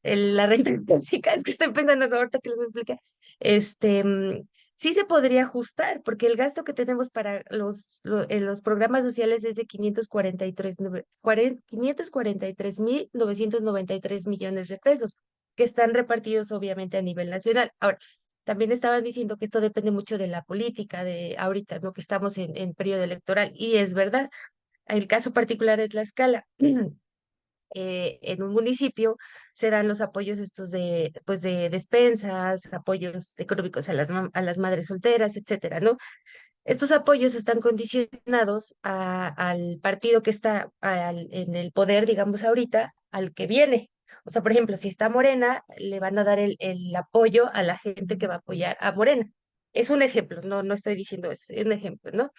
la renta básica, es que estoy pensando ahorita que lo me explica, sí se podría ajustar, porque el gasto que tenemos para en los programas sociales es de 543,993 millones de pesos, que están repartidos obviamente a nivel nacional. Ahora, también estaban diciendo que esto depende mucho de la política de ahorita, ¿no? Que estamos en periodo electoral, y es verdad. El caso particular de Tlaxcala. En un municipio se dan los apoyos estos pues de despensas, apoyos económicos a las madres solteras, etcétera, ¿no? Estos apoyos están condicionados al partido que está en el poder, digamos ahorita, al que viene. O sea, por ejemplo, si está Morena, le van a dar el apoyo a la gente que va a apoyar a Morena. Es un ejemplo, no estoy diciendo eso, es un ejemplo, ¿no?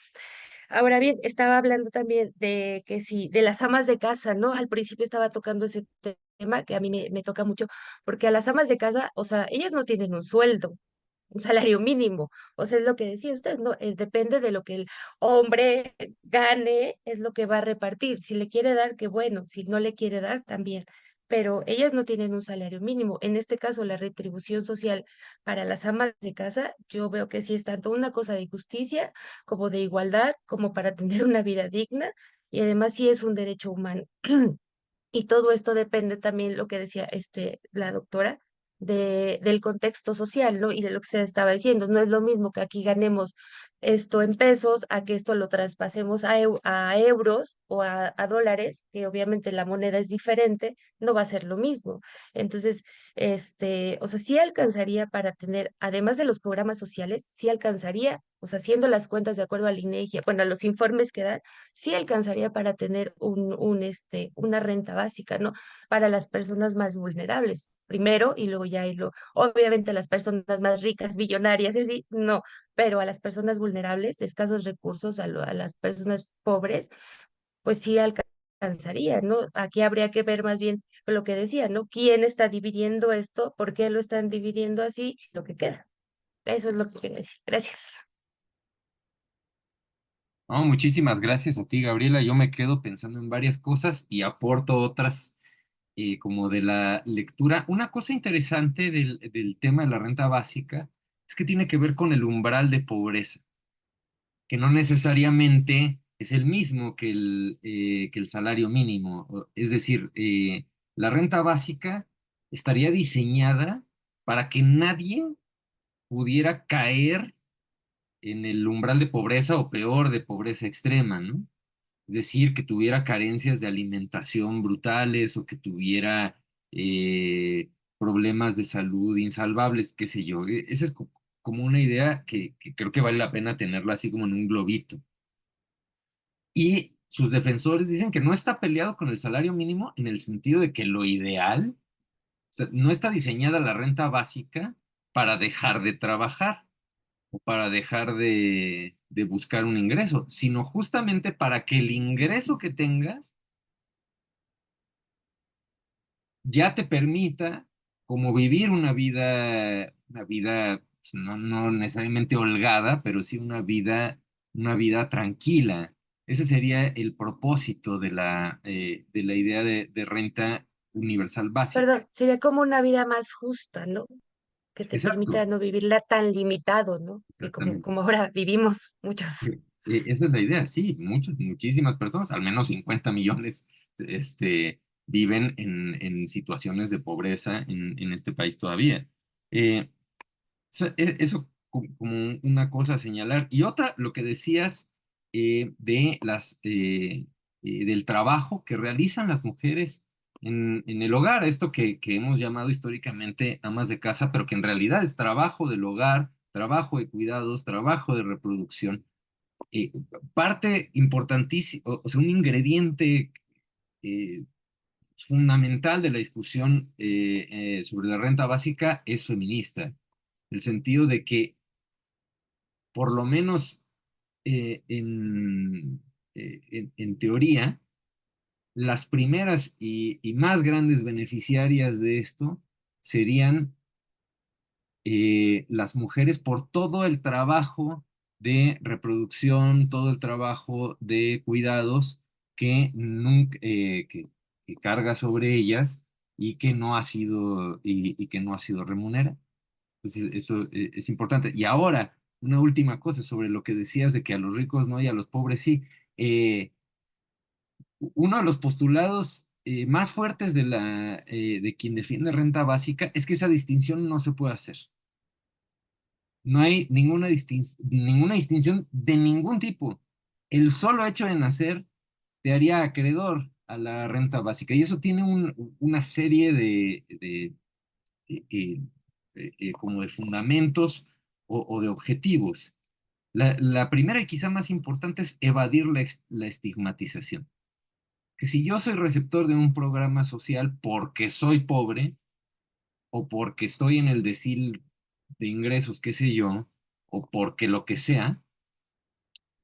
Ahora bien, estaba hablando también de que sí, de las amas de casa, ¿no? Al principio estaba tocando ese tema que a mí me toca mucho, porque a las amas de casa, o sea, ellas no tienen un sueldo, un salario mínimo. O sea, es lo que decía usted, ¿no? Depende de lo que el hombre gane, es lo que va a repartir. Si le quiere dar, qué bueno, si no le quiere dar, también. Pero ellas no tienen un salario mínimo. En este caso, la retribución social para las amas de casa, yo veo que sí es tanto una cosa de justicia como de igualdad, como para tener una vida digna, y además sí es un derecho humano. Y todo esto depende también, lo que decía la doctora, del contexto social, ¿no? Y de lo que se estaba diciendo. No es lo mismo que aquí ganemos esto en pesos, a que esto lo traspasemos a euros o a dólares, que obviamente la moneda es diferente, no va a ser lo mismo. Entonces, o sea, sí alcanzaría para tener, además de los programas sociales, sí alcanzaría, o sea, haciendo las cuentas de acuerdo al INEGI, bueno, a los informes que dan, sí alcanzaría para tener una renta básica, ¿no? Para las personas más vulnerables, primero, y luego ya irlo, obviamente las personas más ricas, billonarias, y así, no, pero a las personas vulnerables, de escasos recursos, a las personas pobres, pues sí alcanzaría, ¿no? Aquí habría que ver más bien lo que decía, ¿no? ¿Quién está dividiendo esto? ¿Por qué lo están dividiendo así? Lo que queda. Eso es lo que quiero decir. Gracias. No, muchísimas gracias a ti, Gabriela. Yo me quedo pensando en varias cosas y aporto otras como de la lectura. Una cosa interesante del tema de la renta básica es que tiene que ver con el umbral de pobreza, que no necesariamente es el mismo que el salario mínimo. Es decir, la renta básica estaría diseñada para que nadie pudiera caer en el umbral de pobreza o peor, de pobreza extrema, ¿no? Es decir, que tuviera carencias de alimentación brutales o que tuviera problemas de salud insalvables, qué sé yo. Esa es como una idea que creo que vale la pena tenerla así como en un globito. Y sus defensores dicen que no está peleado con el salario mínimo en el sentido de que lo ideal, o sea, no está diseñada la renta básica para dejar de trabajar o para dejar de buscar un ingreso, sino justamente para que el ingreso que tengas ya te permita como vivir una vida pues, no necesariamente holgada, pero sí una vida tranquila. Ese sería el propósito de la idea de renta universal básica. Perdón, sería como una vida más justa, ¿no? Que te Exacto, permita no vivirla tan limitado, ¿no? Que exactamente. como ahora vivimos muchos. Esa es la idea, sí, muchísimas personas, al menos 50 millones, viven en situaciones de pobreza en este país todavía. Eh, eso como una cosa a señalar. Y otra, lo que decías del trabajo que realizan las mujeres en el hogar, esto que hemos llamado históricamente amas de casa, pero que en realidad es trabajo del hogar, trabajo de cuidados, trabajo de reproducción. eh, Parte importantísima, o sea, un ingrediente eh, fundamental de la discusión sobre la renta básica es feminista. El sentido de que, por lo menos en teoría, las primeras y más grandes beneficiarias de esto serían las mujeres por todo el trabajo de reproducción, todo el trabajo de cuidados que, que carga sobre ellas y que no ha sido, y que no ha sido remunerada. Entonces, eso es importante. Y ahora, una última cosa sobre lo que decías de que a los ricos no y a los pobres sí. Eh, Uno de los postulados más fuertes de quien defiende renta básica es que esa distinción no se puede hacer. No hay ninguna distinción de ningún tipo. El solo hecho de nacer te haría acreedor a la renta básica. Y eso tiene una serie eh, eh, como de fundamentos o de objetivos. La primera y quizá más importante es evadir la estigmatización. Que si yo soy receptor de un programa social porque soy pobre o porque estoy en el decil de ingresos, qué sé yo, o porque lo que sea,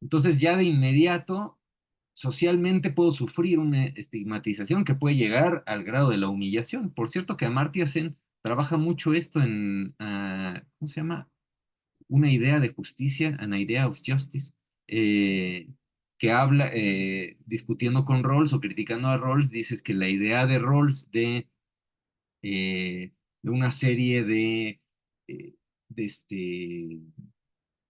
entonces ya de inmediato socialmente puedo sufrir una estigmatización que puede llegar al grado de la humillación. Por cierto que Amartya Sen trabaja mucho esto en, ¿cómo se llama? Una idea de justicia, an idea of justice, eh, que habla, discutiendo con Rawls o criticando a Rawls, dices que la idea de Rawls de una serie eh, de, este,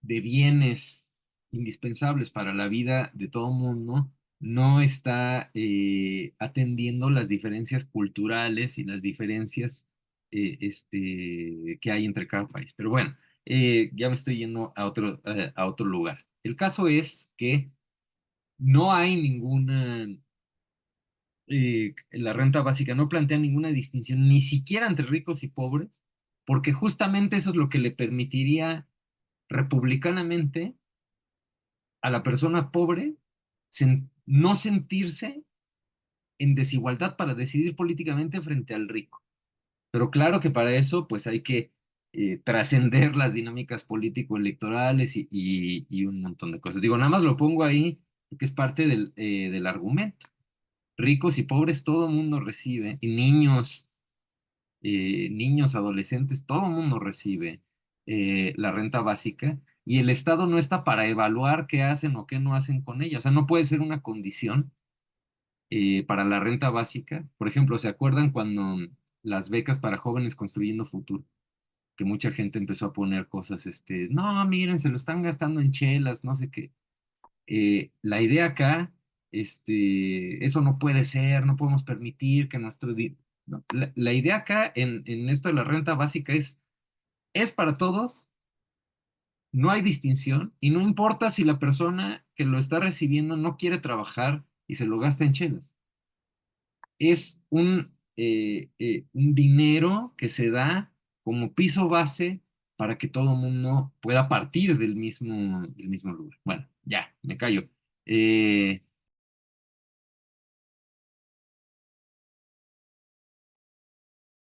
de bienes indispensables para la vida de todo mundo, no está atendiendo las diferencias culturales y las diferencias que hay entre cada país. Pero bueno, ya me estoy yendo a otro lugar. El caso es que no hay la renta básica no plantea ninguna distinción, ni siquiera entre ricos y pobres, porque justamente eso es lo que le permitiría republicanamente a la persona pobre no sentirse en desigualdad para decidir políticamente frente al rico. Pero claro que para eso pues hay que trascender las dinámicas político-electorales y un montón de cosas. Digo, nada más lo pongo ahí porque es parte del argumento. Ricos y pobres todo mundo recibe, y niños, adolescentes, todo el mundo recibe la renta básica y el Estado no está para evaluar qué hacen o qué no hacen con ella. O sea, no puede ser una condición para la renta básica. Por ejemplo, ¿se acuerdan cuando las becas para jóvenes construyendo futuro? Que mucha gente empezó a poner cosas, no, miren, se lo están gastando en chelas, no sé qué. La idea acá, eso no puede ser, no podemos permitir que no. La idea acá en esto de la renta básica es para todos, no hay distinción y no importa si la persona que lo está recibiendo no quiere trabajar y se lo gasta en chelas. Es un dinero que se da como piso base para que todo el mundo pueda partir del mismo lugar. Bueno, ya, me callo. Eh,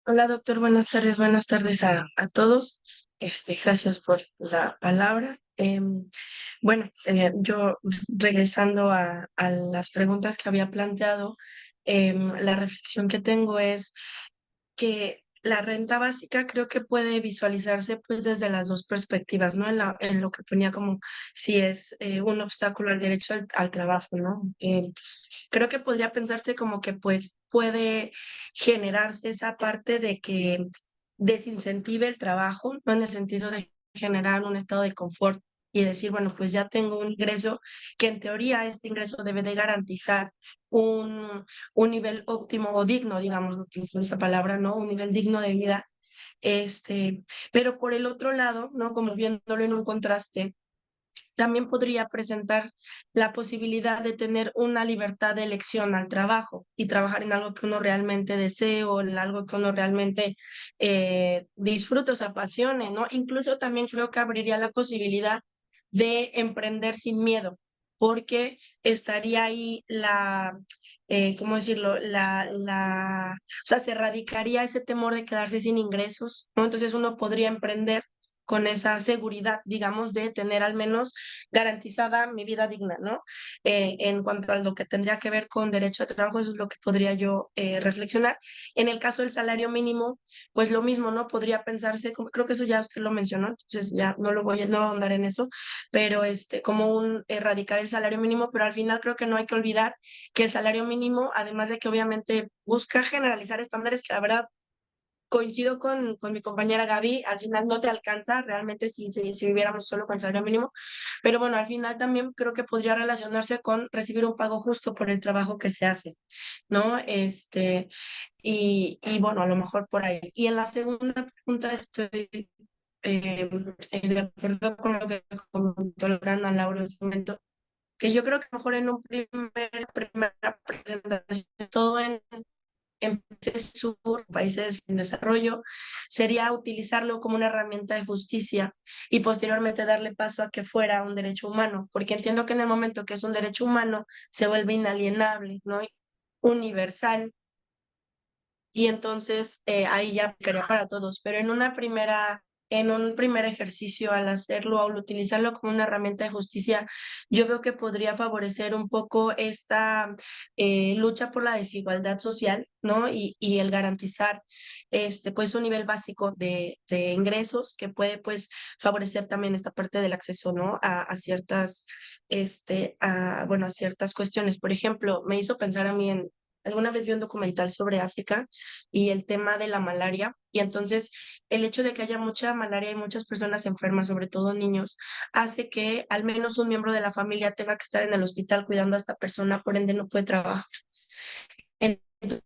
Hola, doctor. Buenas tardes a todos. Gracias por la palabra. Bueno, yo regresando a las preguntas que había planteado, la reflexión que tengo es que la renta básica creo que puede visualizarse pues desde las dos perspectivas, ¿no? En lo que ponía como si es un obstáculo al derecho al trabajo, ¿no? Creo que podría pensarse como que pues puede generarse esa parte de que desincentive el trabajo, ¿no? En el sentido de generar un estado de confort y decir, bueno, pues ya tengo un ingreso que en teoría este ingreso debe de garantizar un, un nivel óptimo o digno, digamos, lo que es esa palabra, ¿no? Un nivel digno de vida. Pero por el otro lado, ¿no? Como viéndolo en un contraste, también podría presentar la posibilidad de tener una libertad de elección al trabajo y trabajar en algo que uno realmente desee o en algo que uno realmente disfrute o se apasione, ¿no? Incluso también creo que abriría la posibilidad de emprender sin miedo, porque estaría ahí ¿cómo decirlo? O sea, se erradicaría ese temor de quedarse sin ingresos, ¿no? Entonces uno podría emprender con esa seguridad, digamos, de tener al menos garantizada mi vida digna, ¿no? En cuanto a lo que tendría que ver con derecho a trabajo, eso es lo que podría yo reflexionar. En el caso del salario mínimo, pues lo mismo, ¿no? Podría pensarse, creo que eso ya usted lo mencionó, entonces ya no voy a ahondar en eso, pero como un erradicar el salario mínimo, pero al final creo que no hay que olvidar que el salario mínimo, además de que obviamente busca generalizar estándares que la verdad coincido con mi compañera Gaby, al final no te alcanza realmente si viviéramos solo con el salario mínimo, pero bueno, al final también creo que podría relacionarse con recibir un pago justo por el trabajo que se hace, ¿no? Y bueno, a lo mejor por ahí. Y en la segunda pregunta estoy de acuerdo con lo que comentó Lorena Laura en ese momento, que yo creo que a lo mejor en un primera presentación, todo en países sur, países en desarrollo, sería utilizarlo como una herramienta de justicia y posteriormente darle paso a que fuera un derecho humano, porque entiendo que en el momento que es un derecho humano se vuelve inalienable, ¿no? Universal, y entonces ahí ya aplicaría para todos, pero en un primer ejercicio al hacerlo, al utilizarlo como una herramienta de justicia, yo veo que podría favorecer un poco esta lucha por la desigualdad social, ¿no? Y el garantizar pues un nivel básico de ingresos que puede pues favorecer también esta parte del acceso, ¿no? A ciertas, bueno, a ciertas cuestiones. Por ejemplo, me hizo pensar a mí alguna vez vi un documental sobre África y el tema de la malaria, y entonces el hecho de que haya mucha malaria y muchas personas enfermas, sobre todo niños, hace que al menos un miembro de la familia tenga que estar en el hospital cuidando a esta persona, por ende no puede trabajar. Entonces,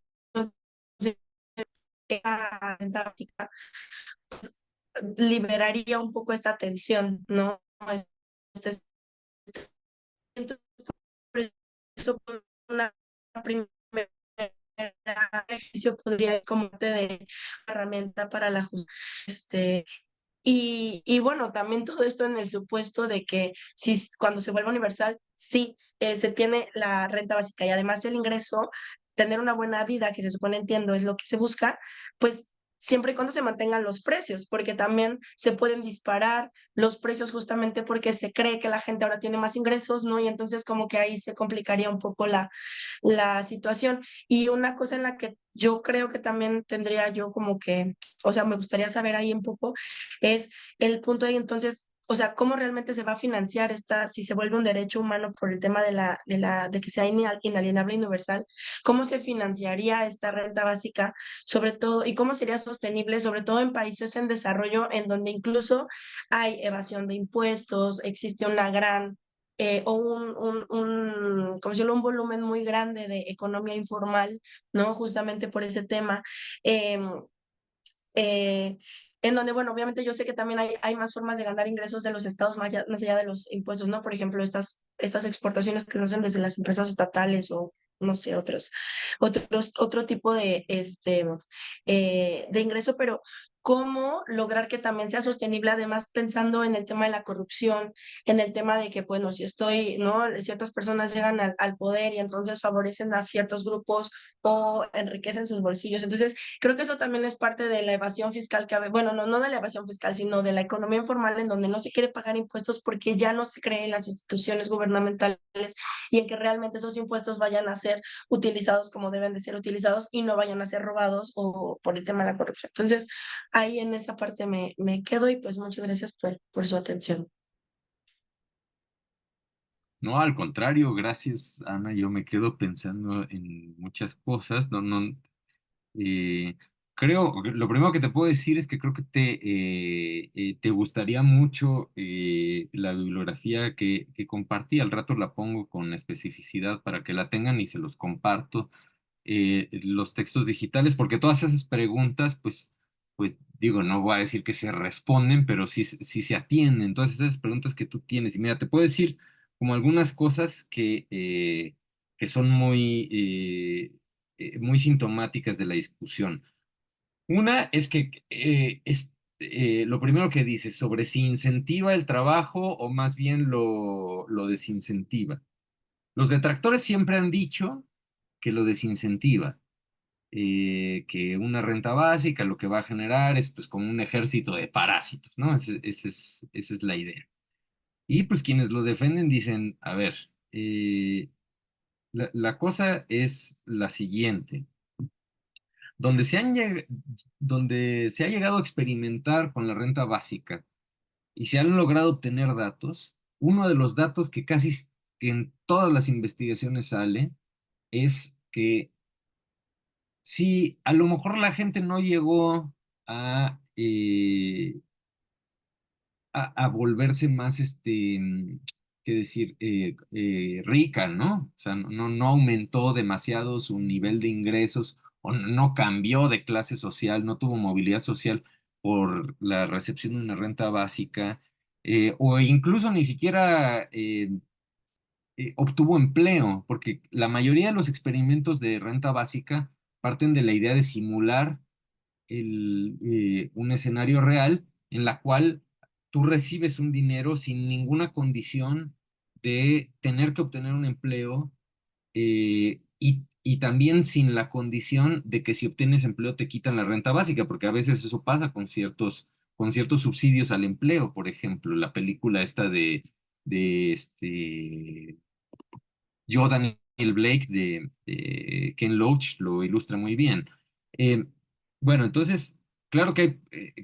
esta renta básica liberaría un poco esta tensión, ¿no? Este, entonces, por eso, por una primera ejercicio podría ir como de herramienta para la justicia. Y bueno, también todo esto en el supuesto de que si cuando se vuelva universal, sí, se tiene la renta básica y además el ingreso, tener una buena vida, que se supone, entiendo, es lo que se busca, pues siempre y cuando se mantengan los precios, porque también se pueden disparar los precios justamente porque se cree que la gente ahora tiene más ingresos, ¿no? Y entonces como que ahí se complicaría un poco la situación. Y una cosa en la que yo creo que también tendría yo como que, o sea, me gustaría saber ahí un poco, es el punto ahí entonces, o sea, cómo realmente se va a financiar si se vuelve un derecho humano por el tema de que sea inalienable y universal, cómo se financiaría esta renta básica, sobre todo, y cómo sería sostenible, sobre todo en países en desarrollo, en donde incluso hay evasión de impuestos, existe una gran o como decirlo, un volumen muy grande de economía informal, ¿no? Justamente por ese tema. em, eh, en donde, bueno, obviamente yo sé que también hay más formas de ganar ingresos de los estados más allá de los impuestos, ¿no? Por ejemplo, estas exportaciones que se hacen desde las empresas estatales o no sé, otro tipo de ingreso, pero cómo lograr que también sea sostenible, además pensando en el tema de la corrupción, en el tema de que, bueno, si ¿no? Ciertas personas llegan al poder y entonces favorecen a ciertos grupos o enriquecen sus bolsillos. Entonces, creo que eso también es parte de la evasión fiscal bueno, no de la evasión fiscal, sino de la economía informal en donde no se quiere pagar impuestos porque ya no se cree en las instituciones gubernamentales y en que realmente esos impuestos vayan a ser utilizados como deben de ser utilizados y no vayan a ser robados o por el tema de la corrupción. Entonces, ahí en esa parte me quedo y pues muchas gracias por su atención. No, al contrario, gracias, Ana. Yo me quedo pensando en muchas cosas. Eh, lo primero que te puedo decir es que creo que te gustaría mucho la bibliografía que compartí. Al rato la pongo con especificidad para que la tengan y se los comparto. Los textos digitales, porque todas esas preguntas, pues digo, no voy a decir que se responden, pero sí se atienden. Todas esas preguntas que tú tienes. Y mira, te puedo decir como algunas cosas que son muy sintomáticas de la discusión. Una es que lo primero que dices sobre si incentiva el trabajo o más bien lo desincentiva. Los detractores siempre han dicho que lo desincentiva, que una renta básica lo que va a generar es pues como un ejército de parásitos, ¿no? Esa es la idea. Y pues quienes lo defienden dicen, a ver, la cosa es la siguiente. Donde se ha llegado a experimentar con la renta básica y se han logrado obtener datos, uno de los datos que en todas las investigaciones sale es que si a lo mejor la gente no llegó a, eh, a volverse más, qué decir, rica, ¿no? O sea, no aumentó demasiado su nivel de ingresos o no cambió de clase social, no tuvo movilidad social por la recepción de una renta básica, o incluso ni siquiera obtuvo empleo, porque la mayoría de los experimentos de renta básica parten de la idea de simular un escenario real en la cual tú recibes un dinero sin ninguna condición de tener que obtener un empleo, y también sin la condición de que si obtienes empleo te quitan la renta básica, porque a veces eso pasa con ciertos subsidios al empleo. Por ejemplo, la película esta de yo, Daniel Blake de Ken Loach lo ilustra muy bien. Eh, bueno, entonces, claro que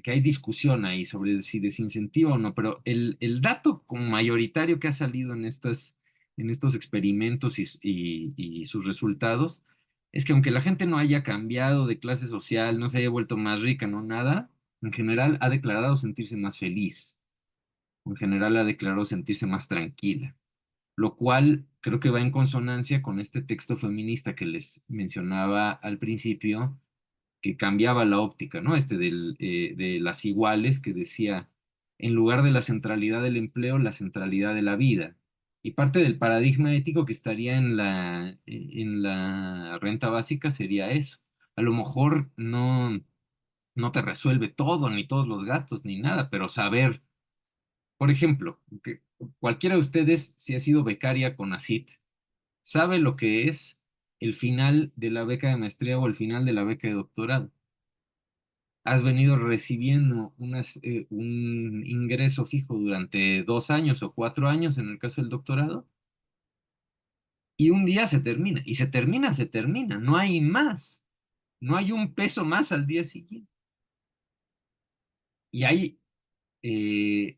hay discusión ahí sobre si desincentiva o no, pero el dato como mayoritario que ha salido en estos experimentos y sus resultados es que aunque la gente no haya cambiado de clase social, no se haya vuelto más rica, no nada, en general ha declarado sentirse más feliz, en general ha declarado sentirse más tranquila, lo cual creo que va en consonancia con este texto feminista que les mencionaba al principio, que cambiaba la óptica, ¿no? De las iguales, que decía, en lugar de la centralidad del empleo, la centralidad de la vida. Y parte del paradigma ético que estaría en la renta básica sería eso. A lo mejor no te resuelve todo, ni todos los gastos, ni nada, pero saber, por ejemplo, que cualquiera de ustedes, si ha sido becaria con ACIT, sabe lo que es el final de la beca de maestría o el final de la beca de doctorado. Has venido recibiendo un ingreso fijo durante 2 años o 4 años en el caso del doctorado, y un día se termina, y se termina, no hay más, no hay un peso más al día siguiente. Y eh,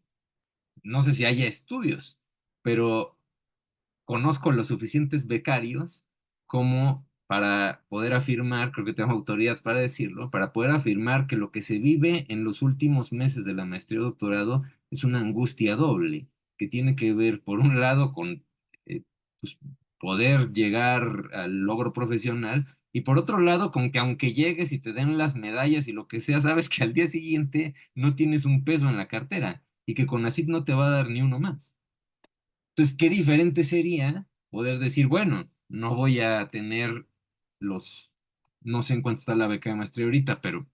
no sé si haya estudios, pero conozco los suficientes becarios como para poder afirmar, creo que tengo autoridad para decirlo, para poder afirmar que lo que se vive en los últimos meses de la maestría o doctorado es una angustia doble. que tiene que ver, por un lado, con pues, poder llegar al logro profesional, y por otro lado, con que aunque llegues y te den las medallas y lo que sea, sabes que al día siguiente no tienes un peso en la cartera y que con CONACYT no te va a dar ni uno más. Entonces, qué diferente sería poder decir, bueno, no voy a tener los, no sé en cuánto está la beca de maestría ahorita, pero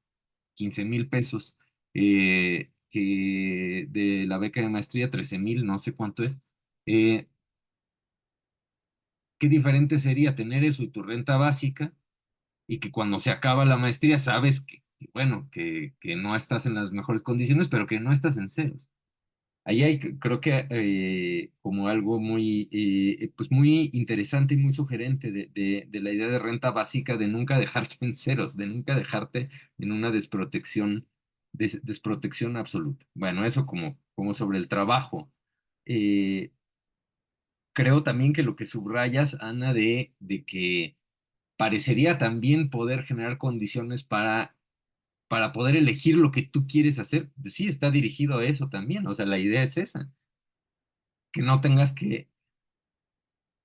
15,000 pesos, que de la beca de maestría 13,000, no sé cuánto es. Eh, qué diferente sería tener eso y tu renta básica, y que cuando se acaba la maestría sabes bueno, que no estás en las mejores condiciones, pero que no estás en ceros. Ahí hay, creo que como algo muy, pues muy interesante y muy sugerente de la idea de renta básica, de nunca dejarte en ceros, de nunca dejarte en una desprotección absoluta. Bueno, eso como sobre el trabajo. Eh, creo también que lo que subrayas, Ana, de que parecería también poder generar condiciones para poder elegir lo que tú quieres hacer, pues sí, está dirigido a eso también. O sea, la idea es esa, que no tengas que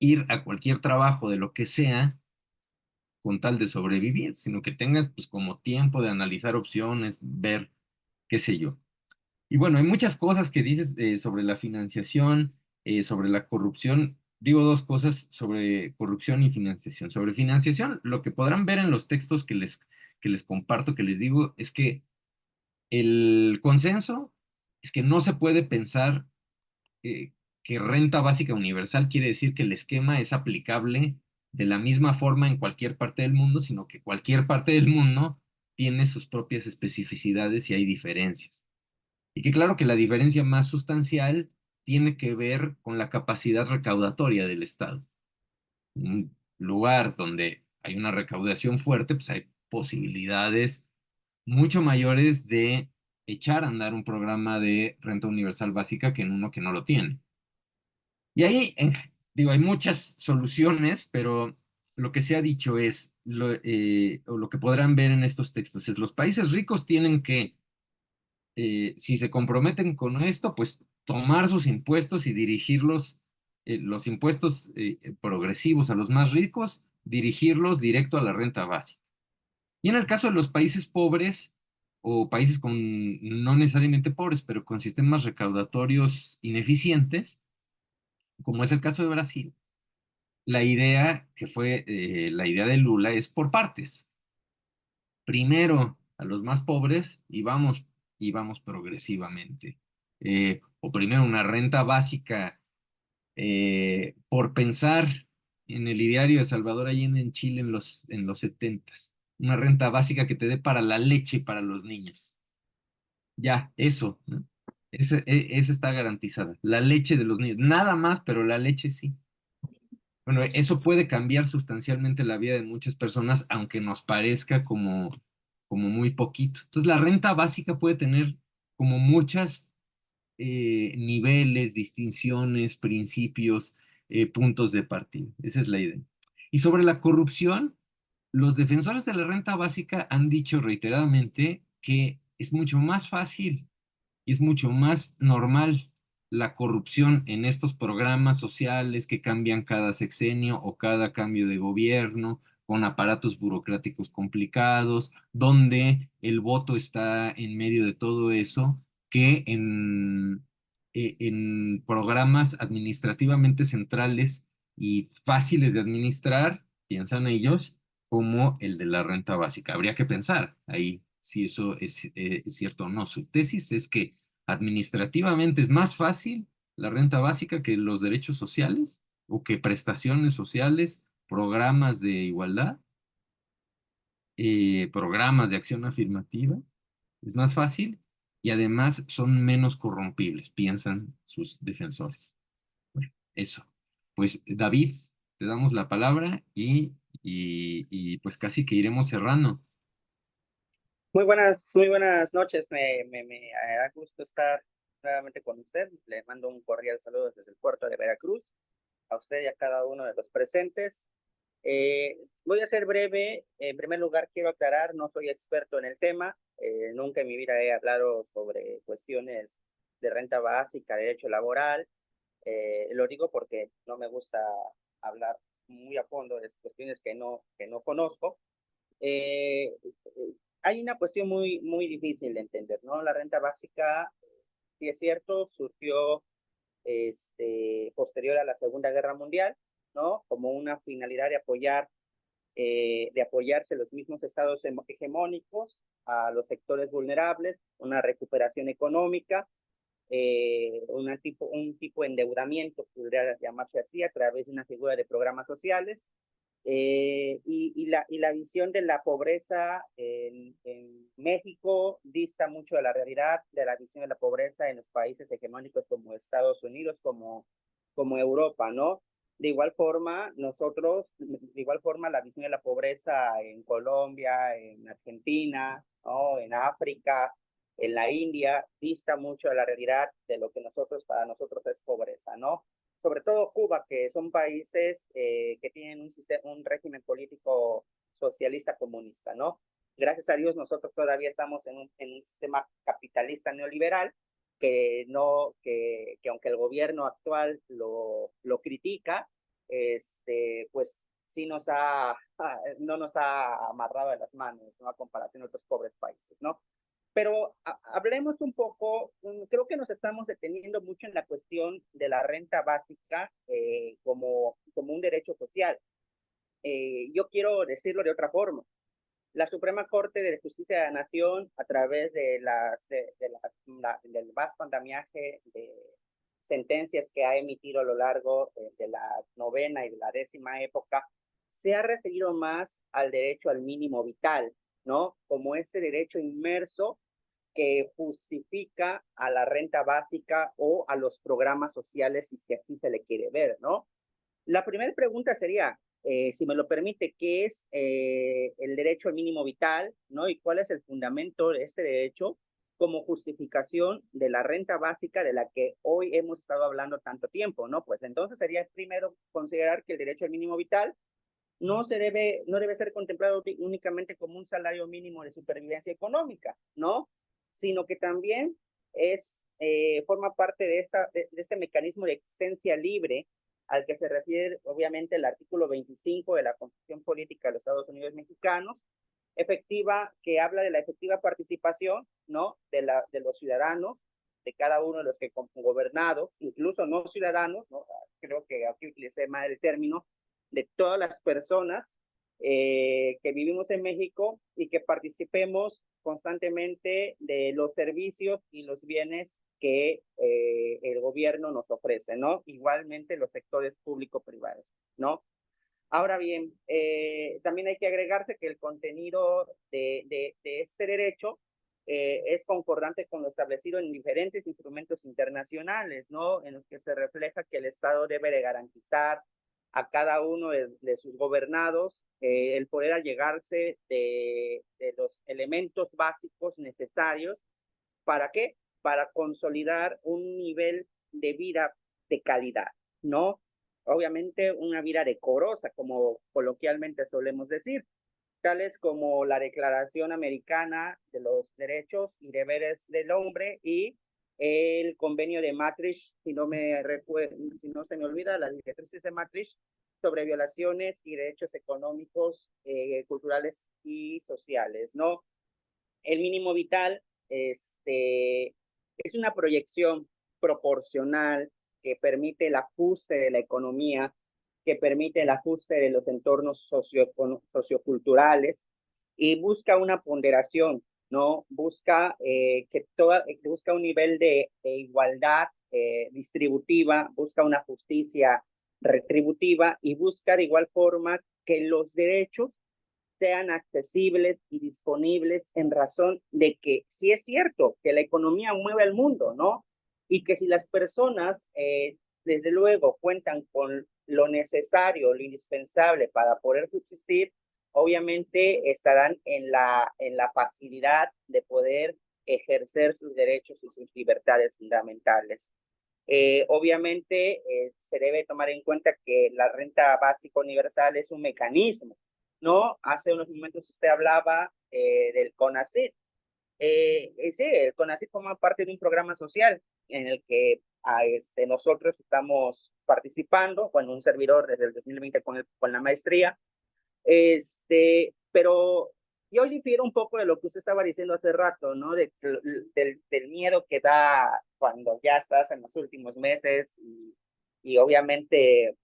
ir a cualquier trabajo de lo que sea con tal de sobrevivir, sino que tengas pues como tiempo de analizar opciones, ver qué sé yo. Y bueno, hay muchas cosas que dices sobre la financiación, sobre la corrupción. Digo dos cosas sobre corrupción y financiación. Sobre financiación, lo que podrán ver en los textos que les comparto, que les digo, es que el consenso es que no se puede pensar eh, que renta básica universal quiere decir que el esquema es aplicable de la misma forma en cualquier parte del mundo, sino que cualquier parte del mundo tiene sus propias especificidades y hay diferencias. Y que claro que la diferencia más sustancial tiene que ver con la capacidad recaudatoria del Estado. En un lugar donde hay una recaudación fuerte, pues hay posibilidades mucho mayores de echar a andar un programa de renta universal básica que en uno que no lo tiene. Y ahí, digo, hay muchas soluciones, pero lo que se ha dicho es, o lo que podrán ver en estos textos, es los países ricos tienen que, si se comprometen con esto, pues tomar sus impuestos y dirigirlos, los impuestos progresivos a los más ricos, dirigirlos directo a la renta básica. Y en el caso de los países pobres, o países con, no necesariamente pobres, pero con sistemas recaudatorios ineficientes, como es el caso de Brasil, la idea que fue la idea de Lula es por partes. Primero a los más pobres y vamos progresivamente. O primero una renta básica, por pensar en el ideario de Salvador Allende en Chile en los 70s. Una renta básica que te dé para la leche para los niños. Ya, eso, ¿no? Esa está garantizada. La leche de los niños. Nada más, pero la leche sí. Bueno, eso puede cambiar sustancialmente la vida de muchas personas, aunque nos parezca como muy poquito. Entonces, la renta básica puede tener como muchas niveles, distinciones, principios, puntos de partida. Esa es la idea. Y sobre la corrupción, los defensores de la renta básica han dicho reiteradamente que es mucho más fácil y es mucho más normal la corrupción en estos programas sociales que cambian cada sexenio o cada cambio de gobierno, con aparatos burocráticos complicados, donde el voto está en medio de todo eso, que en programas administrativamente centrales y fáciles de administrar, piensan ellos, como el de la renta básica. Habría que pensar ahí si eso es cierto o no. Su tesis es que administrativamente es más fácil la renta básica que los derechos sociales o que prestaciones sociales, programas de igualdad, programas de acción afirmativa. Es más fácil y además son menos corrompibles, piensan sus defensores. Bueno, eso. Pues David, te damos la palabra y pues casi que iremos cerrando. Muy buenas noches. Me da gusto estar nuevamente con usted. Le mando un cordial saludo desde el puerto de Veracruz, a usted y a cada uno de los presentes. Voy a ser breve. En primer lugar, quiero aclarar, no soy experto en el tema. Nunca en mi vida he hablado sobre cuestiones de renta básica, derecho laboral. Lo digo porque no me gusta hablar muy a fondo de cuestiones que no conozco. Hay una cuestión muy difícil de entender, ¿no? La renta básica, si es cierto, surgió posterior a la Segunda Guerra Mundial, ¿no? Como una finalidad de apoyarse los mismos estados hegemónicos a los sectores vulnerables, una recuperación económica, un tipo de endeudamiento, podría llamarse así, a través de una figura de programas sociales, y la visión de la pobreza en México dista mucho de la realidad de la visión de la pobreza en los países hegemónicos como Estados Unidos, como Europa, ¿no? De igual forma, la visión de la pobreza en Colombia, en Argentina, ¿no? En África, en la India, dista mucho de la realidad de lo que para nosotros es pobreza, ¿no? Sobre todo Cuba, que son países que tienen un régimen político socialista comunista, ¿no? Gracias a Dios nosotros todavía estamos en un sistema capitalista neoliberal que aunque el gobierno actual lo critica, pues sí no nos ha amarrado de las manos, ¿no? A comparación de otros pobres países, ¿no? Pero hablemos un poco, creo que nos estamos deteniendo mucho en la cuestión de la renta básica como un derecho social. Yo quiero decirlo de otra forma. La Suprema Corte de Justicia de la Nación, a través del vasto andamiaje de sentencias que ha emitido a lo largo de la novena y de la 10ª época, se ha referido más al derecho al mínimo vital, ¿no? Como ese derecho inmerso que justifica a la renta básica o a los programas sociales, si así se le quiere ver, ¿no? La primera pregunta sería, si me lo permite, ¿qué es el derecho al mínimo vital, ¿no? ¿Y cuál es el fundamento de este derecho como justificación de la renta básica de la que hoy hemos estado hablando tanto tiempo, ¿no? Pues entonces sería primero considerar que el derecho al mínimo vital no debe ser contemplado únicamente como un salario mínimo de supervivencia económica, ¿no? Sino que también forma parte de este mecanismo de existencia libre al que se refiere obviamente el artículo 25 de la Constitución Política de los Estados Unidos Mexicanos, que habla de la efectiva participación, ¿no? De los ciudadanos, de cada uno de los que gobernados, incluso no ciudadanos, ¿no? Creo que aquí utilicé mal el término, de todas las personas que vivimos en México y que participemos constantemente de los servicios y los bienes que el gobierno nos ofrece, ¿no? Igualmente los sectores público-privados, ¿no? Ahora bien, también hay que agregarse que el contenido de este derecho es concordante con lo establecido en diferentes instrumentos internacionales, ¿no? En los que se refleja que el Estado debe de garantizar a cada uno de sus gobernados el poder allegarse de los elementos básicos necesarios. ¿Para qué? Para consolidar un nivel de vida de calidad, ¿no? Obviamente una vida decorosa, como coloquialmente solemos decir, tales como la Declaración Americana de los Derechos y Deberes del Hombre y el Convenio de Maastricht, si no se me olvida, las directrices de Maastricht sobre violaciones y derechos económicos, culturales y sociales, ¿no? El mínimo vital es una proyección proporcional que permite el ajuste de la economía, que permite el ajuste de los entornos socioculturales y busca una ponderación, ¿no? Busca busca un nivel de igualdad distributiva, busca una justicia retributiva y busca de igual forma que los derechos sean accesibles y disponibles en razón de que sí es cierto que la economía mueve al mundo, ¿no? Y que si las personas, desde luego, cuentan con lo necesario, lo indispensable para poder subsistir, obviamente estarán en la facilidad de poder ejercer sus derechos y sus libertades fundamentales. Obviamente se debe tomar en cuenta que la renta básica universal es un mecanismo, ¿no? Hace unos momentos usted hablaba del CONACYT. Sí, el CONACYT forma parte de un programa social en el que nosotros estamos participando, bueno, un servidor desde el 2020 con la maestría, pero yo difiero un poco de lo que usted estaba diciendo hace rato, ¿no? Del miedo que da cuando ya estás en los últimos meses y obviamente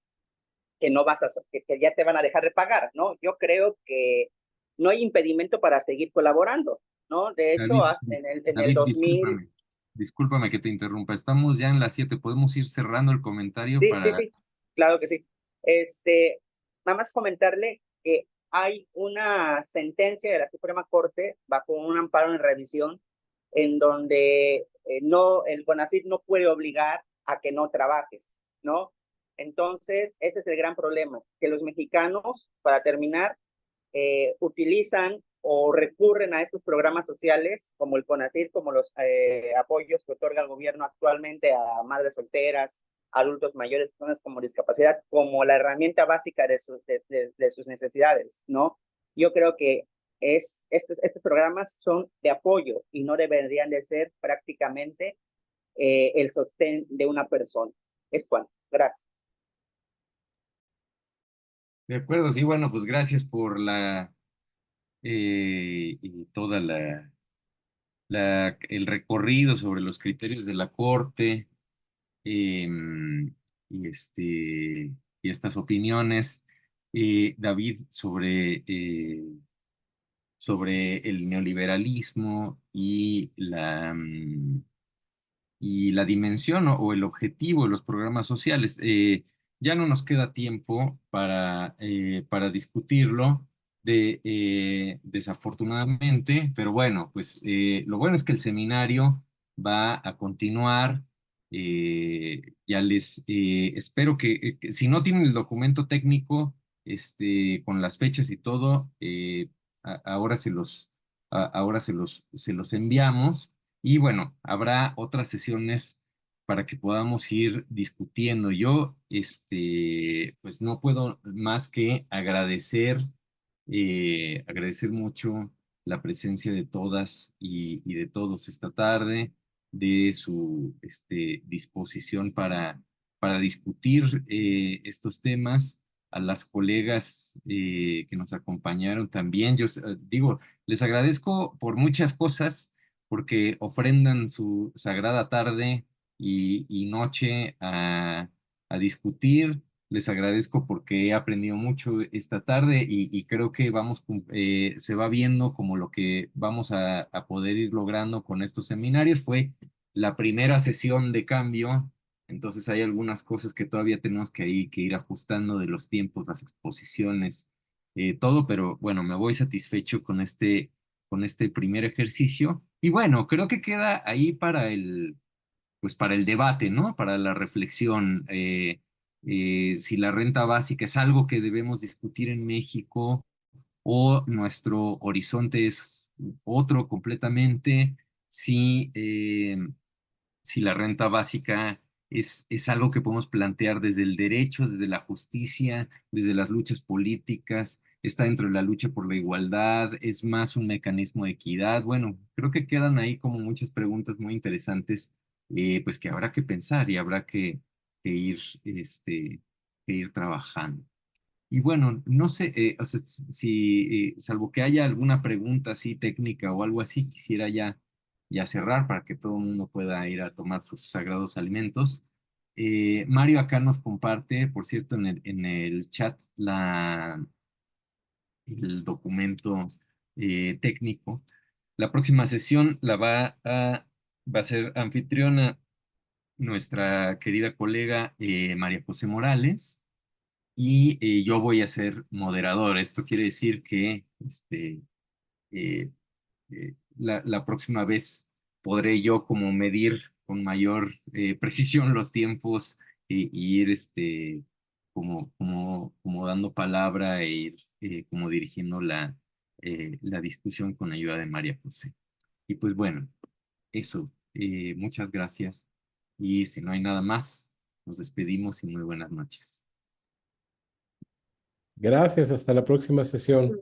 que no vas a, que ya te van a dejar de pagar, ¿no? Yo creo que no hay impedimento para seguir colaborando, ¿no? De hecho, David, en el David, 2000, discúlpame que te interrumpa. Estamos ya en las 7. ¿Podemos ir cerrando el comentario sí, sí, para... sí, claro que sí. Nada más comentarle que hay una sentencia de la Suprema Corte bajo un amparo en revisión en donde el CONACYT no puede obligar a que no trabajes, ¿no? Entonces, ese es el gran problema, que los mexicanos, para terminar, utilizan o recurren a estos programas sociales como el CONACYT, como los apoyos que otorga el gobierno actualmente a madres solteras, adultos mayores, personas con discapacidad, como la herramienta básica de sus necesidades, ¿no? Yo creo que estos programas son de apoyo y no deberían de ser prácticamente el sostén de una persona. Es cuanto. Gracias. De acuerdo, sí, bueno, pues gracias por y toda el recorrido sobre los criterios de la Corte, em, y, y estas opiniones. David, sobre el neoliberalismo y la dimensión o el objetivo de los programas sociales. Ya no nos queda tiempo para discutirlo desafortunadamente, pero bueno, pues lo bueno es que el seminario va a continuar. Ya les espero que si no tienen el documento técnico con las fechas y todo, ahora se los enviamos. Y bueno, habrá otras sesiones para que podamos ir discutiendo. Yo, pues no puedo más que agradecer mucho la presencia de todas y de todos esta tarde, de su disposición para discutir estos temas. A las colegas que nos acompañaron también. Yo digo, les agradezco por muchas cosas porque ofrendan su sagrada tarde y noche a discutir. Les agradezco porque he aprendido mucho esta tarde y creo que se va viendo como lo que vamos a poder ir logrando con estos seminarios. Fue la primera sesión de cambio, entonces hay algunas cosas que todavía tenemos que ir ajustando de los tiempos, las exposiciones, todo, pero bueno, me voy satisfecho con este primer ejercicio. Y bueno, creo que queda ahí pues para el debate, ¿no? Para la reflexión. Si la renta básica es algo que debemos discutir en México o nuestro horizonte es otro completamente. Si la renta básica es algo que podemos plantear desde el derecho, desde la justicia, desde las luchas políticas, está dentro de la lucha por la igualdad, es más un mecanismo de equidad. Bueno, creo que quedan ahí como muchas preguntas muy interesantes, pues que habrá que pensar y habrá que ir, que ir trabajando. Y bueno, no sé, o sea, si, salvo que haya alguna pregunta así técnica o algo así, quisiera ya cerrar para que todo el mundo pueda ir a tomar sus sagrados alimentos. Mario acá nos comparte, por cierto, en el chat el documento técnico. La próxima sesión va a ser anfitriona nuestra querida colega María José Morales y yo voy a ser moderador. Esto quiere decir que eh, la próxima vez podré yo como medir con mayor precisión los tiempos y ir como dando palabra e ir como dirigiendo la discusión con ayuda de María José. Y pues bueno, eso. Muchas gracias. Y si no hay nada más, nos despedimos y muy buenas noches. Gracias, hasta la próxima sesión.